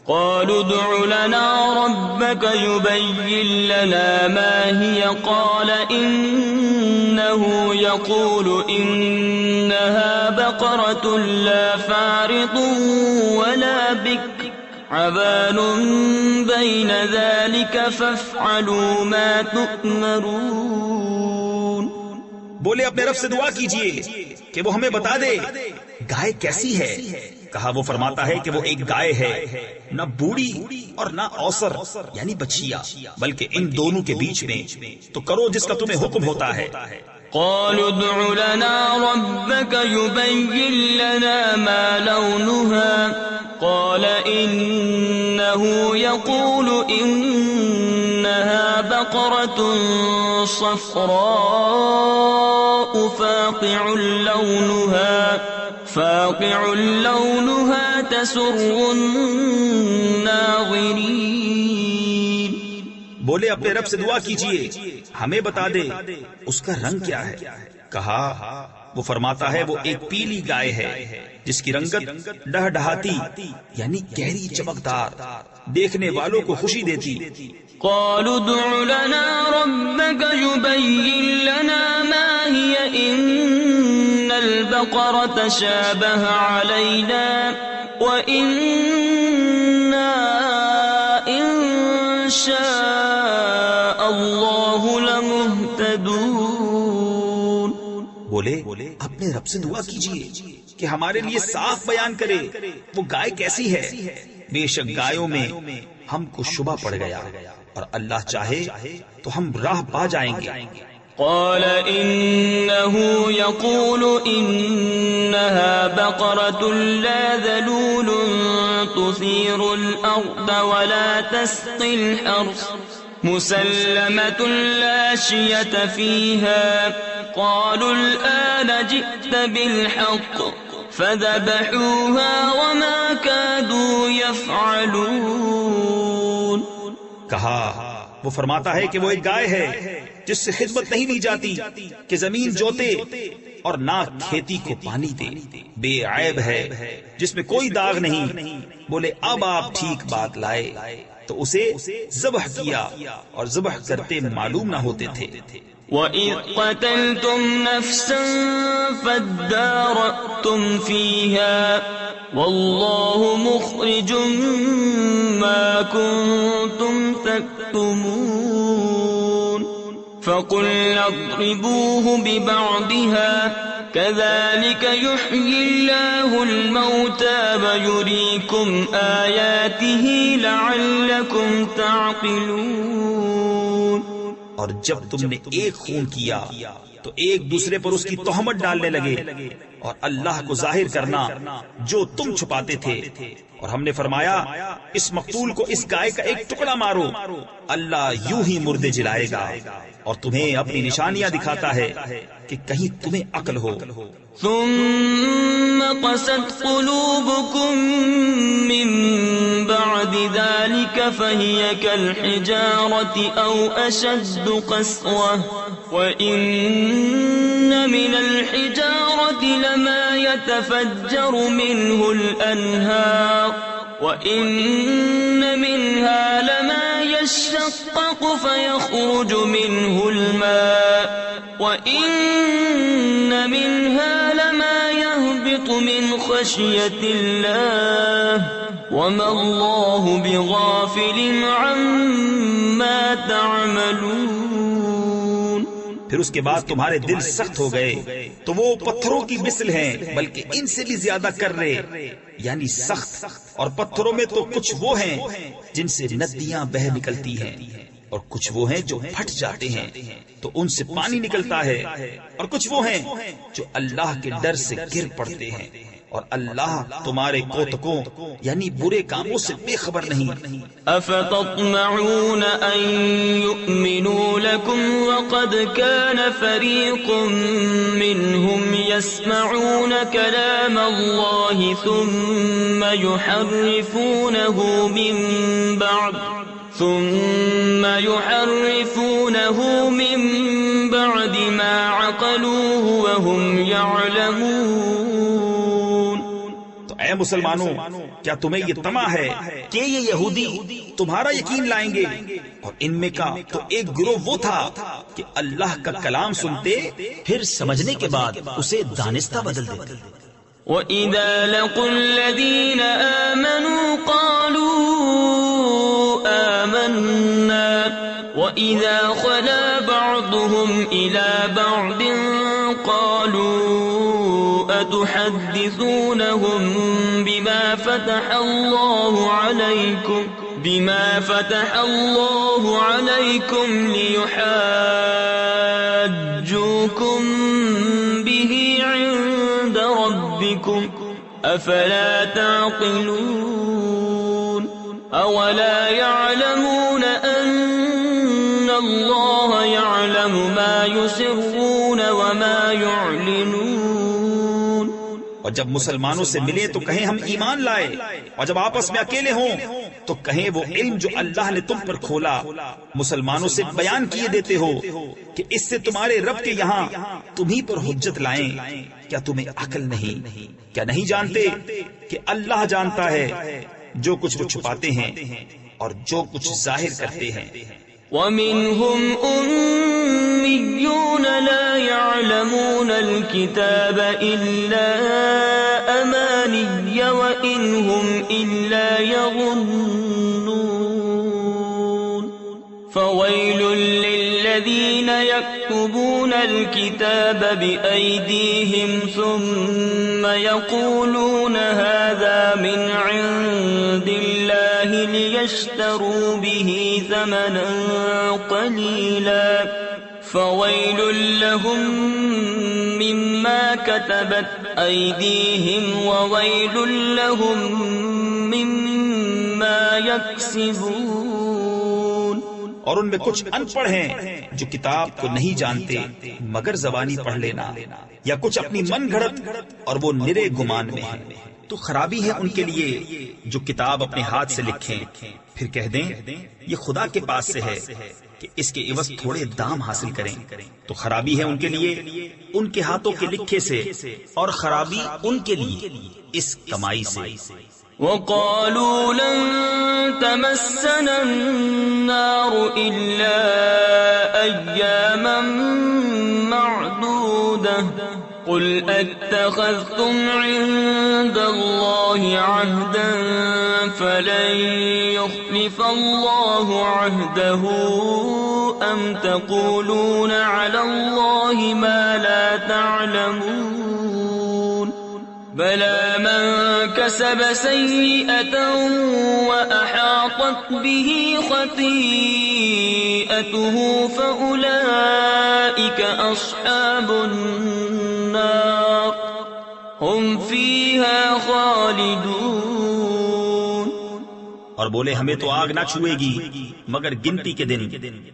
قالوا ادع لنا ربك يبين لنا ما هي قال إنه يقول إنها بقرة لا فارض ولا بكر عبان بين ذلك فافعلوا ما تؤمرون. بولے اپنے رب سے دعا کیجئے کہ وہ ہمیں بتا دے گائے کیسی ہے. کہا وہ فرماتا ہے کہ وہ ایک گائے ہے، نہ بوڑھی اور نہ اوسر یعنی بچھیا، بلکہ ان دونوں کے بیچ میں، تو کرو جس کا تمہیں حکم ہوتا ہے. قالوا ادع لنا ربك يبين لنا ما لونها قال إنه يقول إنها بقرة صفراء فاقع لونها تسر الناظرين. بولے اپنے رب سے دعا کیجئے ہمیں بتا دے اس کا رنگ کیا ہے. کہا وہ فرماتا ہے وہ ایک پیلی گائے ہے جس کی رنگت ڈہڈہاتی یعنی گہری چمکدار، دیکھنے والوں کو خوشی دیتی. قالوا ادع لنا ربك يبين لنا ما هي إن البقرة شابه علينا وإنا إن شاء الله لمهتدون. بولے اپنے رب سے دعا کیجئے کہ ہمارے لیے صاف بیان کرے وہ گائے کیسی ہے. بے شک گایوں میں ہم کو شبہ پڑ گیا اور اللہ چاہے تو ہم راہ پا جائیں گے. قال إنه يقول إنها بقرة لا ذلول تثير الأرض ولا تسقي الحرث مسلمة لا شية فيها قالوا الآن جئت بالحق فذبحوها وما كادوا يفعلون. کہا وہ فرماتا ہے کہ وہ ایک گائے ہے جس سے خدمت نہیں لی جاتی کہ زمین جوتے اور نہ کھیتی کو پانی دے، بے عیب ہے جس میں کوئی داغ نہیں. بولے اب آپ ٹھیک بات لائے تو اسے ذبح کیا اور ذبح کرتے معلوم نہ ہوتے تھے. وَإِذْ قَتَلْتُمْ نَفْسًا فَادَّارَأْتُمْ فِيهَا وَاللَّهُ مُخْرِجٌ مَا كُنْتُمْ تَكْتُمُونَ فَقُلْنَا اضْرِبُوهُ بِبَعْضِهَا كَذَلِكَ يُحْيِي اللَّهُ الْمَوْتَى وَيُرِيكُمْ آيَاتِهِ لَعَلَّكُمْ تَعْقِلُونَ. اور جب تم نے ایک خون کیا تو ایک دوسرے پر اس کی تہمت ڈالنے لگے اور اللہ کو ظاہر کرنا جو تم چھپاتے تھے. اور ہم نے فرمایا اس مقتول کو اس گائے کا ایک ٹکڑا مارو، اللہ یوں ہی مردے جلائے گا اور تمہیں اپنی نشانیاں دکھاتا ہے کہ کہیں تمہیں عقل ہو. ثم قست قلوبكم من بعد ذلك فهي كالحجارة أو أشد قسوة وإن من الحجارة لما يتفجر منه الأنهار وإن منها لما يشقق فيخرج منه الماء وإن منها لما يهبط من خشية الله وما الله بغافل عما تعملون. پھر اس کے بعد تمہارے دل سخت ہو گئے تو وہ پتھروں کی مثل ہیں بلکہ ان سے بھی زیادہ کر رہے یعنی سخت. اور پتھروں میں تو کچھ وہ ہیں جن سے ندیاں بہ نکلتی ہیں اور کچھ وہ ہیں جو پھٹ جاتے ہیں تو ان سے پانی نکلتا ہے اور کچھ وہ ہیں جو اللہ کے ڈر سے گر پڑتے ہیں اور اللہ تمہارے کوتکوں یعنی برے کاموں سے بے خبر نہیں. افتطمعون ان يؤمنوا لكم وقد كان فريق منهم يسمعون كلام الله ثم يحرفونه من بعد ما عقلوه وهم يعلمون. اے مسلمانوں، کیا تمہیں یہ طمع ہے کہ یہ یہودی تمہارا یقین لائیں گے؟ اور ان میں کا تو ایک گروہ وہ تھا کہ اللہ کا کلام سنتے پھر سمجھنے کے بعد اسے دانستہ بدل دیتے۔ وَإِذَا لَقُوا الَّذِينَ آمَنُوا قَالُوا آمَنَّا وَإِذَا خَلَا بَعْضُهُمْ إِلَى بَعْضٍ قَالُوا أَتُحَدِّثُونَهُم بِمَا فَتَحَ اللَّهُ عَلَيْكُمْ لِيُحَاجُّوكُم بِهِ عِندَ رَبِّكُمْ أَفَلَا تَعْقِلُونَ أَوَلَا يَعْلَمُونَ أَنَّ اللَّهَ يَعْلَمُ مَا يُسِرُّونَ وَمَا يُعْلِنُونَ۔ اور جب مسلمانوں سے ملے تو کہیں ہم ایمان لائے، اور جب آپس میں اکیلے ہوں تو کہیں وہ علم جو اللہ نے تم پر کھولا مسلمانوں سے بیان کیے دیتے ہو کہ اس سے تمہارے رب کے یہاں تمہیں پر حجت لائیں۔ کیا تمہیں عقل نہیں؟ کیا نہیں جانتے کہ اللہ جانتا ہے جو کچھ وہ چھپاتے ہیں اور جو کچھ ظاہر کرتے ہیں۔ وَمِنْهُمْ أُمِّيُّونَ لَا يَعْلَمُونَ الْكِتَابَ إِلَّا أَمَانِيَّ وَإِنْ هُمْ إِلَّا يَظُنُّونَ فَوَيْلٌ لِّلَّذِينَ يَكْتُبُونَ الْكِتَابَ بِأَيْدِيهِمْ ثُمَّ يَقُولُونَ هَذَا مِنْ عِندِ اللَّهِ لِيَشْتَرُوا بِهِ ثَمَنًا قَلِيلًا فَوَيْلٌ لَّهُم مِّمَّا كَتَبَتْ أَيْدِيهِمْ وَوَيْلٌ لَّهُم مِّمَّا يَكْسِبُونَ۔ اور ان میں کچھ ان پڑھ ہیں جو کتاب کو نہیں جانتے مگر زبانی پڑھ لینا، یا کچھ اپنی من گھڑت اور وہ نرے گمان میں ہیں۔ تو خرابی ہے ان کے لیے جو کتاب اپنے ہاتھ سے لکھیں پھر کہہ دیں یہ خدا کے پاس سے ہے کہ اس کے عوض تھوڑے دام حاصل کریں۔ تو خرابی ہے ان کے لیے ان کے ہاتھوں کے لکھے سے، اور خرابی ان کے لیے اس کمائی سے۔ وَقَالُوا لَن تَمَسَّنَا النَّارُ إِلَّا أَيَّامًا مَّعْدُودَةً قُلْ أَتَّخَذْتُمْ عِندَ اللَّهِ عَهْدًا فَلَن يُخْلِفَ اللَّهُ عَهْدَهُ أَمْ تَقُولُونَ عَلَى اللَّهِ مَا لَا تَعْلَمُونَ بَلَى مَن كَسَبَ سَيِّئَةً وَأَحَاطَتْ بِهِ خَطِيئَتُهُ فَأُولَئِكَ أَصْحَابُ النَّارِ هُمْ فِيهَا خَالِدُونَ۔ اور بولے ہمیں تو آگ نہ چھوئے گی مگر گنتی کے دن۔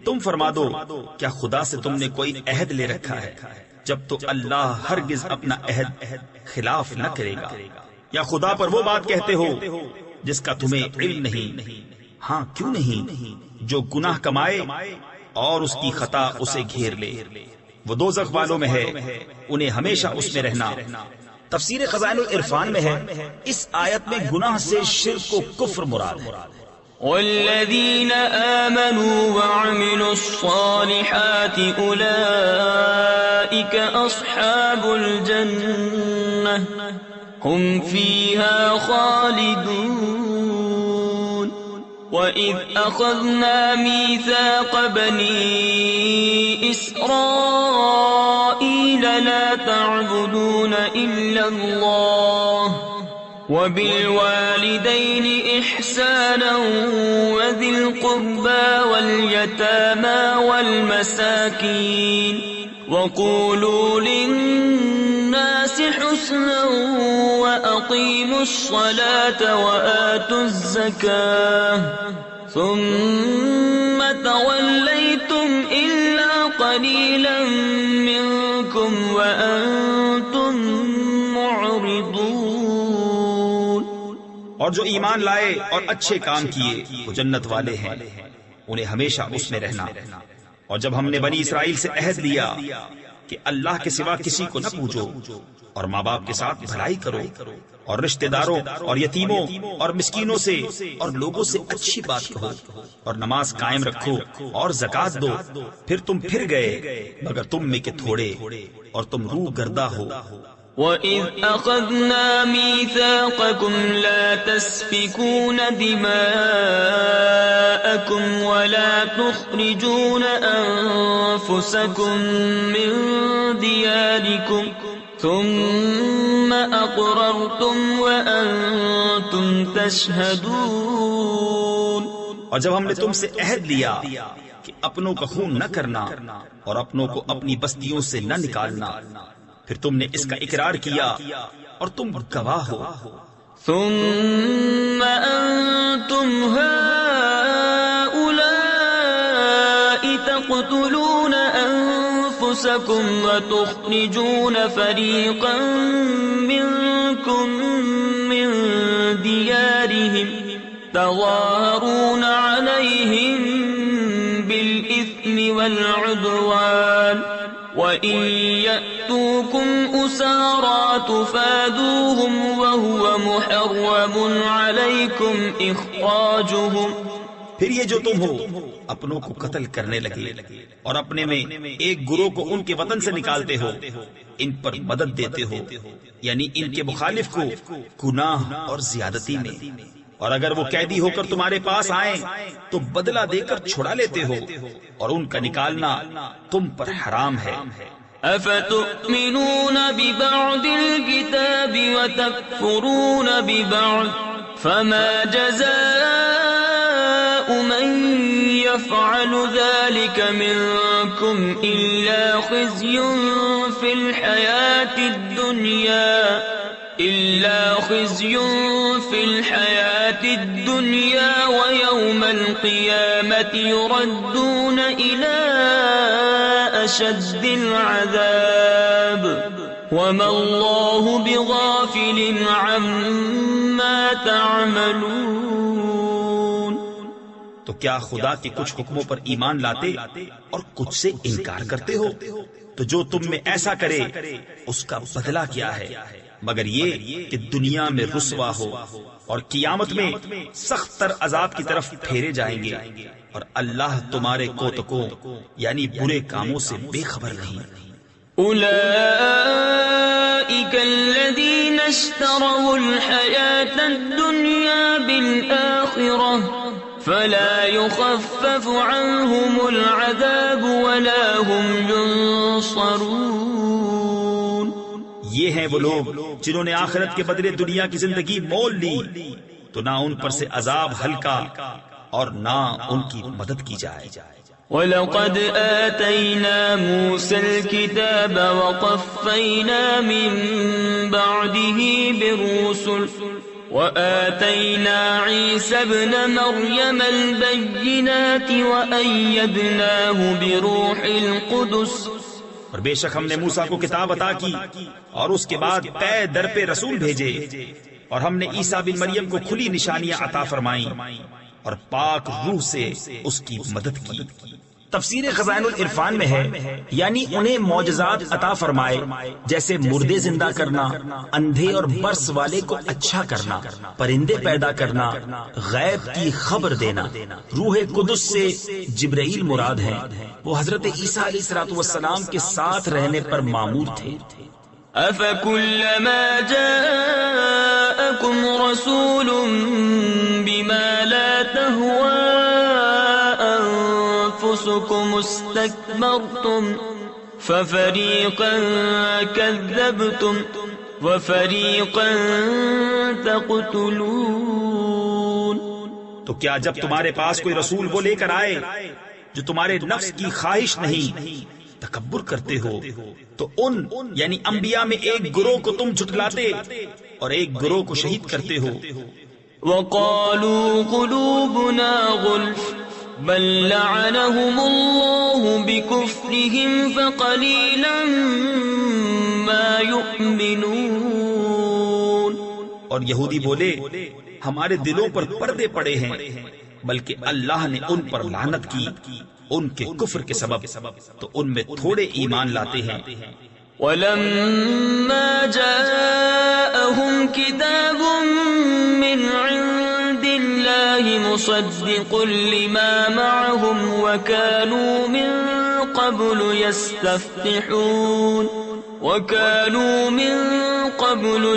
تم فرما دو کیا خدا سے تم نے کوئی عہد لے رکھا ہے؟ جب تو اللہ ہرگز اپنا عہد خلاف نہ کرے گا۔ یا خدا پر وہ بات کہتے ہو جس کا تمہیں علم نہیں؟ ہاں کیوں نہیں، جو گناہ کمائے اور اس کی خطا اسے گھیر لے وہ دوزخ والوں میں ہے، انہیں ہمیشہ اس میں رہنا۔ تفسیر خزائن العرفان میں ہے اس آیت میں گناہ سے شرک و کفر مراد ہے۔ والذین آمنوا وعملوا الصالحات اولئک اصحاب الجنہ هم فيها خالدون۔ وَإِذْ أَخَذْنَا مِيثَاقَ بَنِي إِسْرَائِيلَ لَا تَعْبُدُونَ إِلَّا اللَّهَ وَبِالْوَالِدَيْنِ إِحْسَانًا وَذِي الْقُرْبَى وَالْيَتَامَى وَالْمَسَاكِينِ وَقُولُوا لِلنَّاسِ حُسْنًا وَأَقِيمُوا الصَّلَاةَ وَآتُوا الزَّكَاةَ ثُمَّ تَوَلَّيْتُمْ إِلَّا قَلِيلًا مِّنكُمْ وَأَنتُم مُّعْرِضُونَ۔ اور جو ایمان لائے اور اچھے کام کیے وہ جنت والے ہیں، انہیں ہمیشہ اس میں رہنا۔ اور جب ہم نے بنی اسرائیل سے عہد لیا کہ اللہ کے سوا کسی کو نہ پوجو، اور ماں باپ کے ساتھ بھلائی کرو، اور رشتہ داروں اور یتیموں اور مسکینوں سے اور لوگوں سے اچھی بات کہو، اور نماز قائم رکھو اور زکات دو، پھر تم پھر گئے مگر تم میں کے تھوڑے، اور تم روح گردہ ہو۔ وَإِذْ أَخَذْنَا مِيثَاقَكُمْ لَا تَسْفِكُونَ دِمَاءَكُمْ وَلَا تُخْرِجُونَ أَنفُسَكُمْ مِنْ دِيَارِكُمْ ثُمَّ أَقْرَرْتُمْ وَأَنْتُمْ تَشْهَدُونَ۔ اور جب ہم نے تم سے عہد لیا کہ اپنوں کا خون نہ کرنا اور اپنوں کو اپنی بستیوں سے نہ نکالنا، پھر تم نے اس کا اقرار کیا اور تم گواہ ہو۔ ثم أنتم هؤلاء تقتلون أنفسكم وتخرجون فريقا منكم من ديارهم تظاهرون عليهم بالإثم والعدوان وَإِن يَأْتُوكُمْ أُسَارَىٰ تُفَادُوهُمْ وَهُوَ مُحَرَّمٌ عَلَيْكُمْ إِخْرَاجُهُمْ۔ پھر یہ جو تم ہو اپنوں کو قتل کرنے لگے اور اپنے میں ایک گروہ کو ان کے وطن سے نکالتے ہو، ان پر مدد دیتے ہو، یعنی ان کے مخالف کو گناہ اور زیادتی میں، اور اگر وہ قیدی ہو کر تمہارے پاس آئیں تو بدلہ دے کر چھڑا لیتے ہو، اور ان کا نکالنا تم پر حرام ہے۔ أَفَتُؤْمِنُونَ بِبَعْضِ الْكِتَابِ وَتَكْفُرُونَ بِبَعْضٍ فَمَا جَزَاءُ مَن يَفْعَلُ ذَلِكَ مِنكُمْ إِلَّا خِزْيٌ فِي الْحَيَاةِ الدُّنْيَا وَيَوْمَ الْقِيَامَةِ يُرَدُّونَ إِلَىٰ أَشَدِّ الْعَذَابِ وَمَا اللَّهُ بِغَافِلٍ عَمَّا تَعْمَلُونَ۔ تو کیا خدا کے کچھ حکموں پر ایمان لاتے اور کچھ سے انکار کرتے ہو؟ تو جو تم میں ایسا کرے اس کا بدلہ کیا ہے مگر یہ کہ دنیا میں رسوا ہو اور قیامت میں سخت تر عذاب کی طرف پھیرے جائیں گے، اور اللہ تمہارے کوتکوں یعنی برے کاموں سے بے خبر نہیں۔ أولئك الذين اشتروا الحياة الدنيا بالآخرة فلا يخفف عنهم العذاب ولا هم ينصرون۔ یہ ہیں وہ لوگ جنہوں نے آخرت کے بدلے دنیا کی زندگی مول لی، تو نہ ان پر سے عذاب ہلکا اور نہ ان کی مدد کی جائے۔ وَلَقَدْ آتَيْنَا مُوسَى الْكِتَابَ وَقَفَّيْنَا مِن بَعْدِهِ بِالرُّسُلِ وَآتَيْنَا عِيسَى ابْنَ مَرْيَمَ الْبَيِّنَاتِ وَأَيَّدْنَاهُ بِرُوحِ الْقُدُسِ۔ اور بے شک ہم نے موسیٰ کو کتاب عطا کی اور اس کے بعد پے در پہ رسول بھیجے، اور ہم نے عیسیٰ بن مریم کو کھلی نشانیاں عطا فرمائیں اور پاک روح سے اس کی مدد کی۔ تفسیر خزائن العرفان میں ہے یعنی انہیں معجزات عطا فرمائے، جیسے مردے زندہ کرنا، اندھے اور برس والے کو اچھا کرنا، پرندے پیدا کرنا، غیب کی خبر دینا۔ روح قدس سے جبرائیل مراد ہیں، وہ حضرت عیسیٰ علیہ السلام کے ساتھ رہنے پر مامور تھے۔ أَفَكُلَّمَا جَاءَكُمْ رَسُولٌ بِمَا لَا تَهْوَىٰ أَنفُسُكُمُ اسْتَكْبَرْتُمْ فَفَرِيقًا كَذَّبْتُمْ وَفَرِيقًا تَقْتُلُونَ۔ تو کیا جب تمہارے پاس کوئی رسول وہ لے کر آئے جو تمہارے نفس کی خواہش نہیں تکبر کرتے ہو، تو ان یعنی انبیاء میں ایک گروہ کو تم جھٹلاتے اور ایک گروہ کو شہید کرتے ہو۔ وَقَالُوا قُلُوبُنَا غُلْفٌ بَل لَّعَنَهُمُ اللَّهُ بِكُفْرِهِمْ فَقَلِيلًا مَّا يُؤْمِنُونَ۔ اور یہودی بولے ہمارے دلوں پر پردے پڑے ہیں، بلکہ اللہ نے ان پر لعنت کی، ان کے کفر کے سبب تو ان میں تھوڑے ایمان لاتے ہیں۔ وَلَمَّا جَاءَهُمْ كِتَابٌ مِّنْ عِندِ اللَّهِ مُصَدِّقٌ لِمَا مَعَهُمْ وَكَانُوا مِن قَبْلُ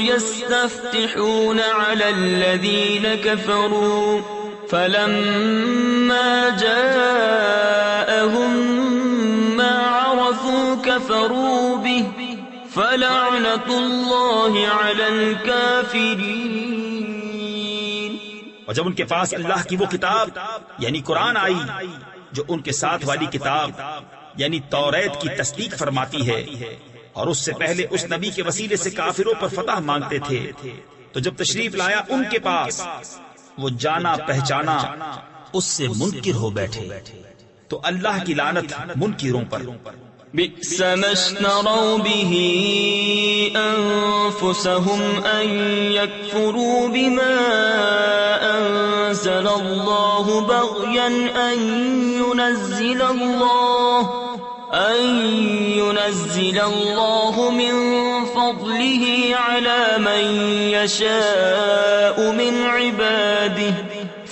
يَسْتَفْتِحُونَ عَلَى الَّذِينَ كَفَرُوا فَلَمَّا جَاءَهُم مَّا عَرَفُوا كَفَرُوا بِهِ فَلَعْنَةُ اللَّهِ عَلَى الْكَافِرِينَ۔ اور جب ان کے پاس اللہ کی وہ کتاب یعنی قرآن آئی جو ان کے ساتھ والی کتاب یعنی توریت کی تصدیق فرماتی ہے، اور اس سے پہلے اس نبی کے وسیلے سے کافروں پر فتح مانگتے تھے، تو جب تشریف لایا ان کے پاس وہ جانا پہچانا اس سے منکر ہو بیٹھے، تو اللہ کی لعنت منکروں پر۔ بئس ما اشتروا به أنفسهم أن يكفروا بما أنزل الله بغيا أن ينزل الله من فضله على من يشاء من عباده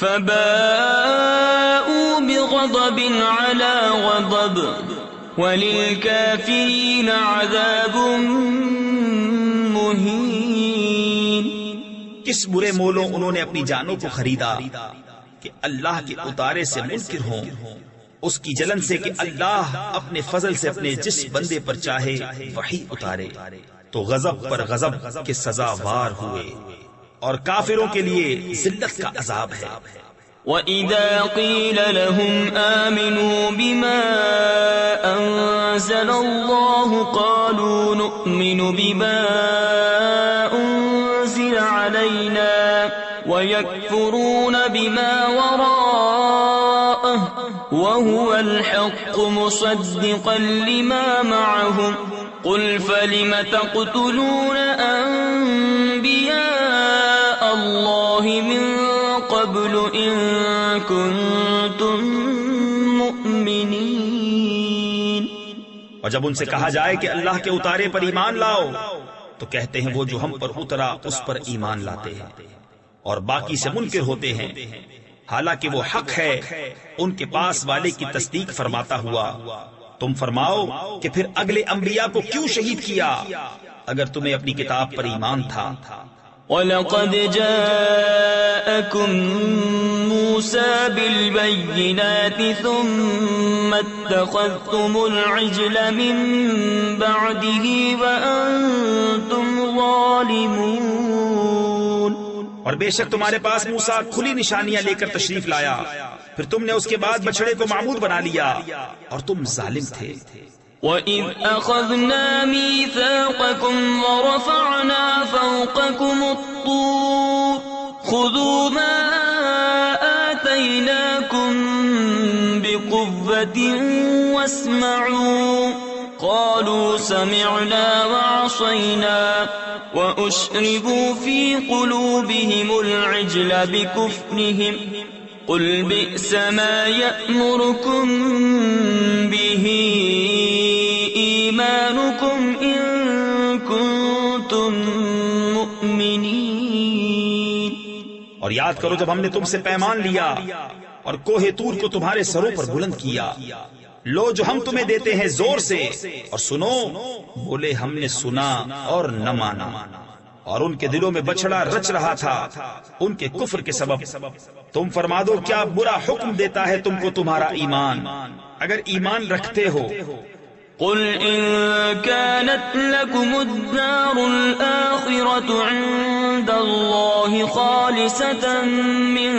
فباءوا بغضب على غضب وَلِلْكَافِرِينَ عَذَابٌ مُّهِينٌ۔ کس برے مولوں انہوں نے اپنی جانوں کو خریدا کہ اللہ کے اتارے سے منکر ہوں، اس کی جلن سے کہ اللہ اپنے فضل سے اپنے جس بندے پر چاہے وہی اتارے، تو غضب پر غضب کے سزاوار ہوئے، اور کافروں کے لیے ذلت کا عذاب ہے۔ وَإِذَا قِيلَ لَهُمْ آمِنُوا بِمَا أَنزَلَ اللَّهُ قَالُوا نُؤْمِنُ بِمَا أُنزِلَ عَلَيْنَا وَيَكْفُرُونَ بِمَا وَرَاءَهُ وَهُوَ الْحَقُّ مُصَدِّقًا لِمَا مَعَهُمْ قُلْ فَلِمَ تَقْتُلُونَ أَنبِيَاءَ اللَّهِ مِن قبل ان کنتم مؤمنین۔ اور جب ان سے کہا جائے کہ اللہ کے اتارے پر ایمان لاؤ تو کہتے ہیں وہ جو ہم پر اترا اس پر ایمان لاتے ہیں، اور باقی سے منکر ہوتے ہیں، حالانکہ وہ حق ہے ان کے پاس والے کی تصدیق فرماتا ہوا۔ تم فرماؤ کہ پھر اگلے انبیاء کو کیوں شہید کیا اگر تمہیں اپنی کتاب پر ایمان تھا؟ وَلَقَدْ جَاءَكُم مُوسَى بِالْبَيِّنَاتِ ثُمَّ اتَّخَذْتُمُ الْعِجْلَ مِن بَعْدِهِ وَأَنتُمْ ظَالِمُونَ۔ اور بے شک تمہارے پاس موسیٰ کھلی نشانیاں لے کر تشریف لایا، پھر تم نے اس کے بعد بچڑے کو معبود بنا لیا اور تم ظالم تھے۔ وَإِذْ أَخَذْنَا مِيثَاقَكُمْ وَرَفَعْنَا فَوْقَكُمُ الطُّورَ خُذُوا مَا آتَيْنَاكُمْ بِقُوَّةٍ وَاسْمَعُوا قَالُوا سَمِعْنَا وَعَصَيْنَا وَأُشْرِبُوا فِي قُلُوبِهِمُ الْعِجْلَ بِكُفْرِهِمْ قُلْ بِئْسَ مَا يَأْمُرُكُمْ بِهِ ایمانکم ان کنتم مؤمنین۔ اور یاد کرو جب ہم نے تم سے پیمان لیا اور کوہ طور کو تمہارے سروں پر بلند کیا، لو جو ہم تمہیں دیتے ہیں زور سے اور سنو، بولے ہم نے سنا اور نہ مانا، اور ان کے دلوں میں بچڑا رچ رہا تھا ان کے کفر کے سبب۔ تم فرما دو کیا برا حکم دیتا ہے تم کو تمہارا ایمان اگر ایمان رکھتے ہو؟ قل إن كانت لكم الدار الآخرة عند الله خالصة من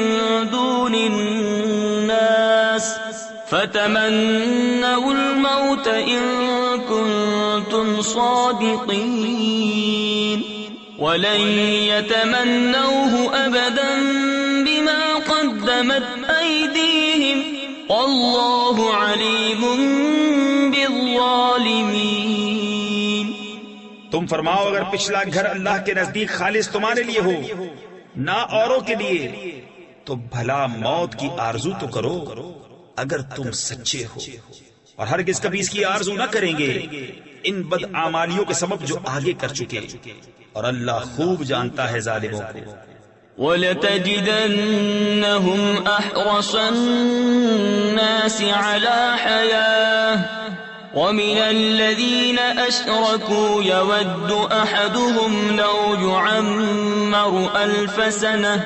دون الناس فتمنوا الموت إن كنتم صادقين ولن يتمنوه أبدا بما قدمت أيديهم والله عليم بالظالمين۔ تم فرماؤ اگر پچھلا گھر اللہ کے نزدیک خالص تمہارے لیے ہو نہ اوروں کے لیے تو بھلا موت کی آرزو تو کرو، اگر تم سچے ہو، اور ہرگز کبھی اس کی آرزو نہ کریں گے ان بدعمالیوں کے سبب جو آگے کر چکے، اور اللہ خوب جانتا ہے ظالموں کو۔ وَلَتَجِدَنَّهُمْ أَحْرَصَ النَّاسِ عَلَى حَيَاةٍ وَمِنَ الَّذِينَ أَشْرَكُوا يَوَدُّ أَحَدُهُمْ لَوْ يُعَمَّرُ أَلْفَ سَنَةٍ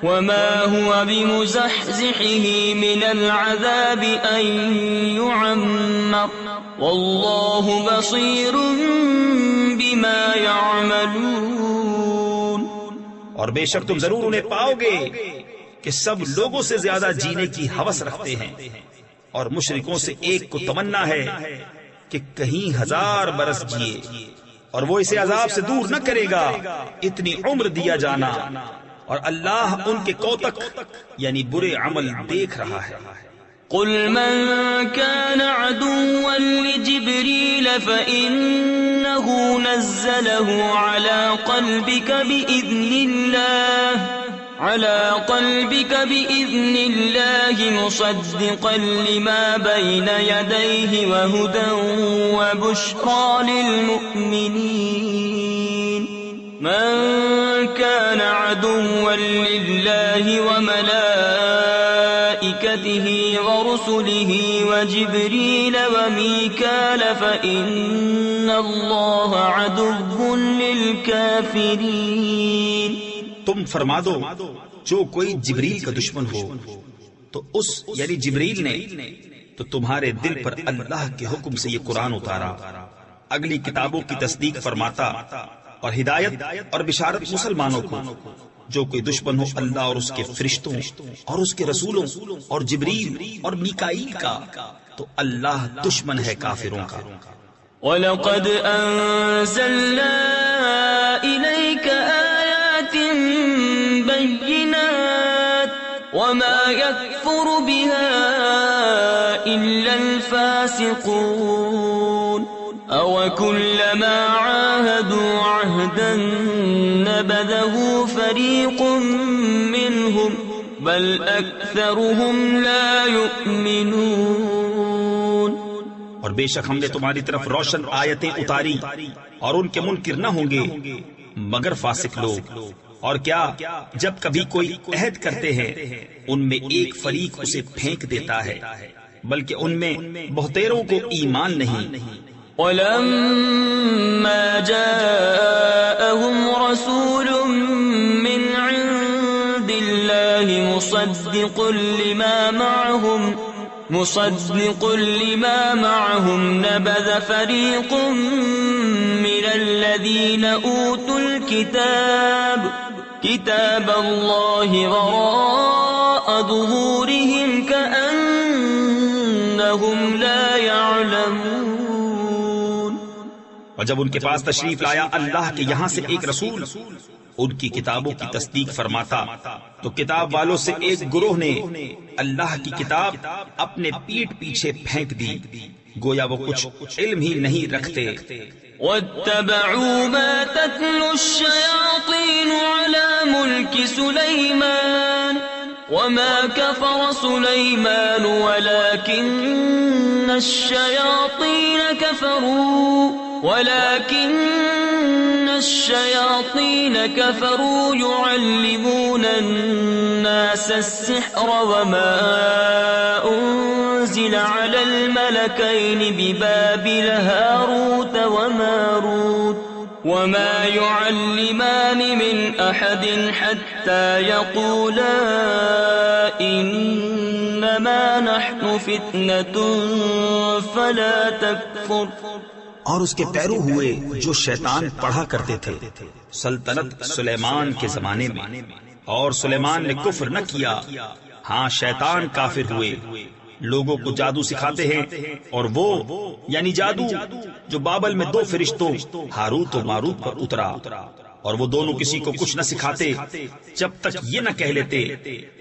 وَمَا هُوَ بِمُزَحْزِحِهِ مِنَ الْعَذَابِ أَن يُعَمَّرَ وَاللَّهُ بَصِيرٌ بِمَا يَعْمَلُونَ۔ اور بے شک تم ضرور انہیں پاؤ گے کہ سب لوگوں سے زیادہ جینے کی ہوس رکھتے ہیں، اور مشرکوں سے ایک کو تمنا ہے کہ کہیں 1000 برس جیے، اور وہ اسے عذاب سے دور نہ کرے گا اتنی عمر دیا جانا، اور اللہ ان کے کوتک یعنی برے عمل دیکھ رہا ہے۔ قل من كان عدوا لجبريل فإنه نزله على قلبك بإذن الله مصدقا لما بين يديه وهدى وبشرى للمؤمنين من كان عدوا لله وملائكته ورسله وجبريل وميكال فإن الله عدو للكافرين۔ تم فرما دو جو کوئی جبریل کا دشمن ہو تو اس یعنی جبریل نے تو تمہارے دل پر اللہ کے حکم سے یہ قرآن اتارا، اگلی کتابوں کی تصدیق فرماتا اور ہدایت اور بشارت مسلمانوں کو۔ جو کوئی دشمن ہو اللہ اور اس کے فرشتوں اور اس کے رسولوں اور جبریل اور میکائیل کا تو اللہ دشمن ہے کافروں کا۔ وَلَقَدْ أَنزَلْنَا إِلَيْكَ آيَاتٍ بَيِّنَاتٍ وَمَا يَكْفُرُ بِهَا إِلَّا الْفَاسِقُونَ أَوَكُلَّمَا عَاهَدُوا عَهْدًا نَبَذَهُ فَرِيقٌ مِّنْهُمْ بَلْ أَكْثَرُهُمْ لَا يُؤْمِنُونَ۔ اور بے شک ہم نے تمہاری طرف روشن آیتیں اتاری اور ان کے منکر نہ ہوں گے مگر فاسق لوگ۔ اور کیا جب کبھی کوئی عہد کرتے ہیں ان میں ایک فریق اسے پھینک دیتا ہے، بلکہ ان میں بہتیروں کو ایمان نہیں۔ وَلَمَّا جَاءَهُمْ رَسُولٌ مِّنْ عِندِ اللَّهِ مُصَدِّقٌ لِمَا مَعَهُمْ نَبَذَ فَرِيقٌ مِّنَ الَّذِينَ أُوتُوا الْكِتَابَ كِتَابَ اللَّهِ وَرَاءَ ظُهُورِهِمْ كَأَنَّهُمْ لَا يَعْلَمُونَ۔ اور جب ان کے پاس تشریف لایا اللہ کے یہاں سے ایک رسول ان کی کتابوں کی تصدیق فرماتا تو کتاب والوں سے ایک گروہ نے اللہ کی کتاب اپنے پیٹھ پیچھے پھینک دی، گویا وہ کچھ علم ہی نہیں رکھتے۔ وَاتَّبَعُوا مَا تَتْلُو الشَّيَاطِينُ عَلَى مُلْكِ سُلَيْمَانَ وَمَا كَفَرَ سُلَيْمَانُ وَلَكِنَّ الشَّيَاطِينَ كَفَرُوا يُعَلِّمُونَ النَّاسَ السِّحْرَ وَمَا أُنزِلَ عَلَى الْمَلَكَيْنِ بِبَابِلَ هَارُوتَ وَمَارُوتَ وَمَا يُعَلِّمَانِ مِنْ أَحَدٍ حَتَّى يَقُولَا إِنَّمَا نَحْنُ فِتْنَةٌ فَلَا تَكْفُرْ۔ اور اس کے پیرو ہوئے جو شیطان پڑھا کرتے تھے سلطنت سلیمان کے زمانے میں، اور سلیمان نے کفر نہ کیا، ہاں شیطان کافر ہوئے، لوگوں کو جادو سکھاتے ہیں، اور وہ یعنی جادو جو بابل میں 2 فرشتوں ہاروت و ماروت پر اترا، اور وہ دونوں کسی کو کچھ نہ سکھاتے جب تک یہ نہ کہہ لیتے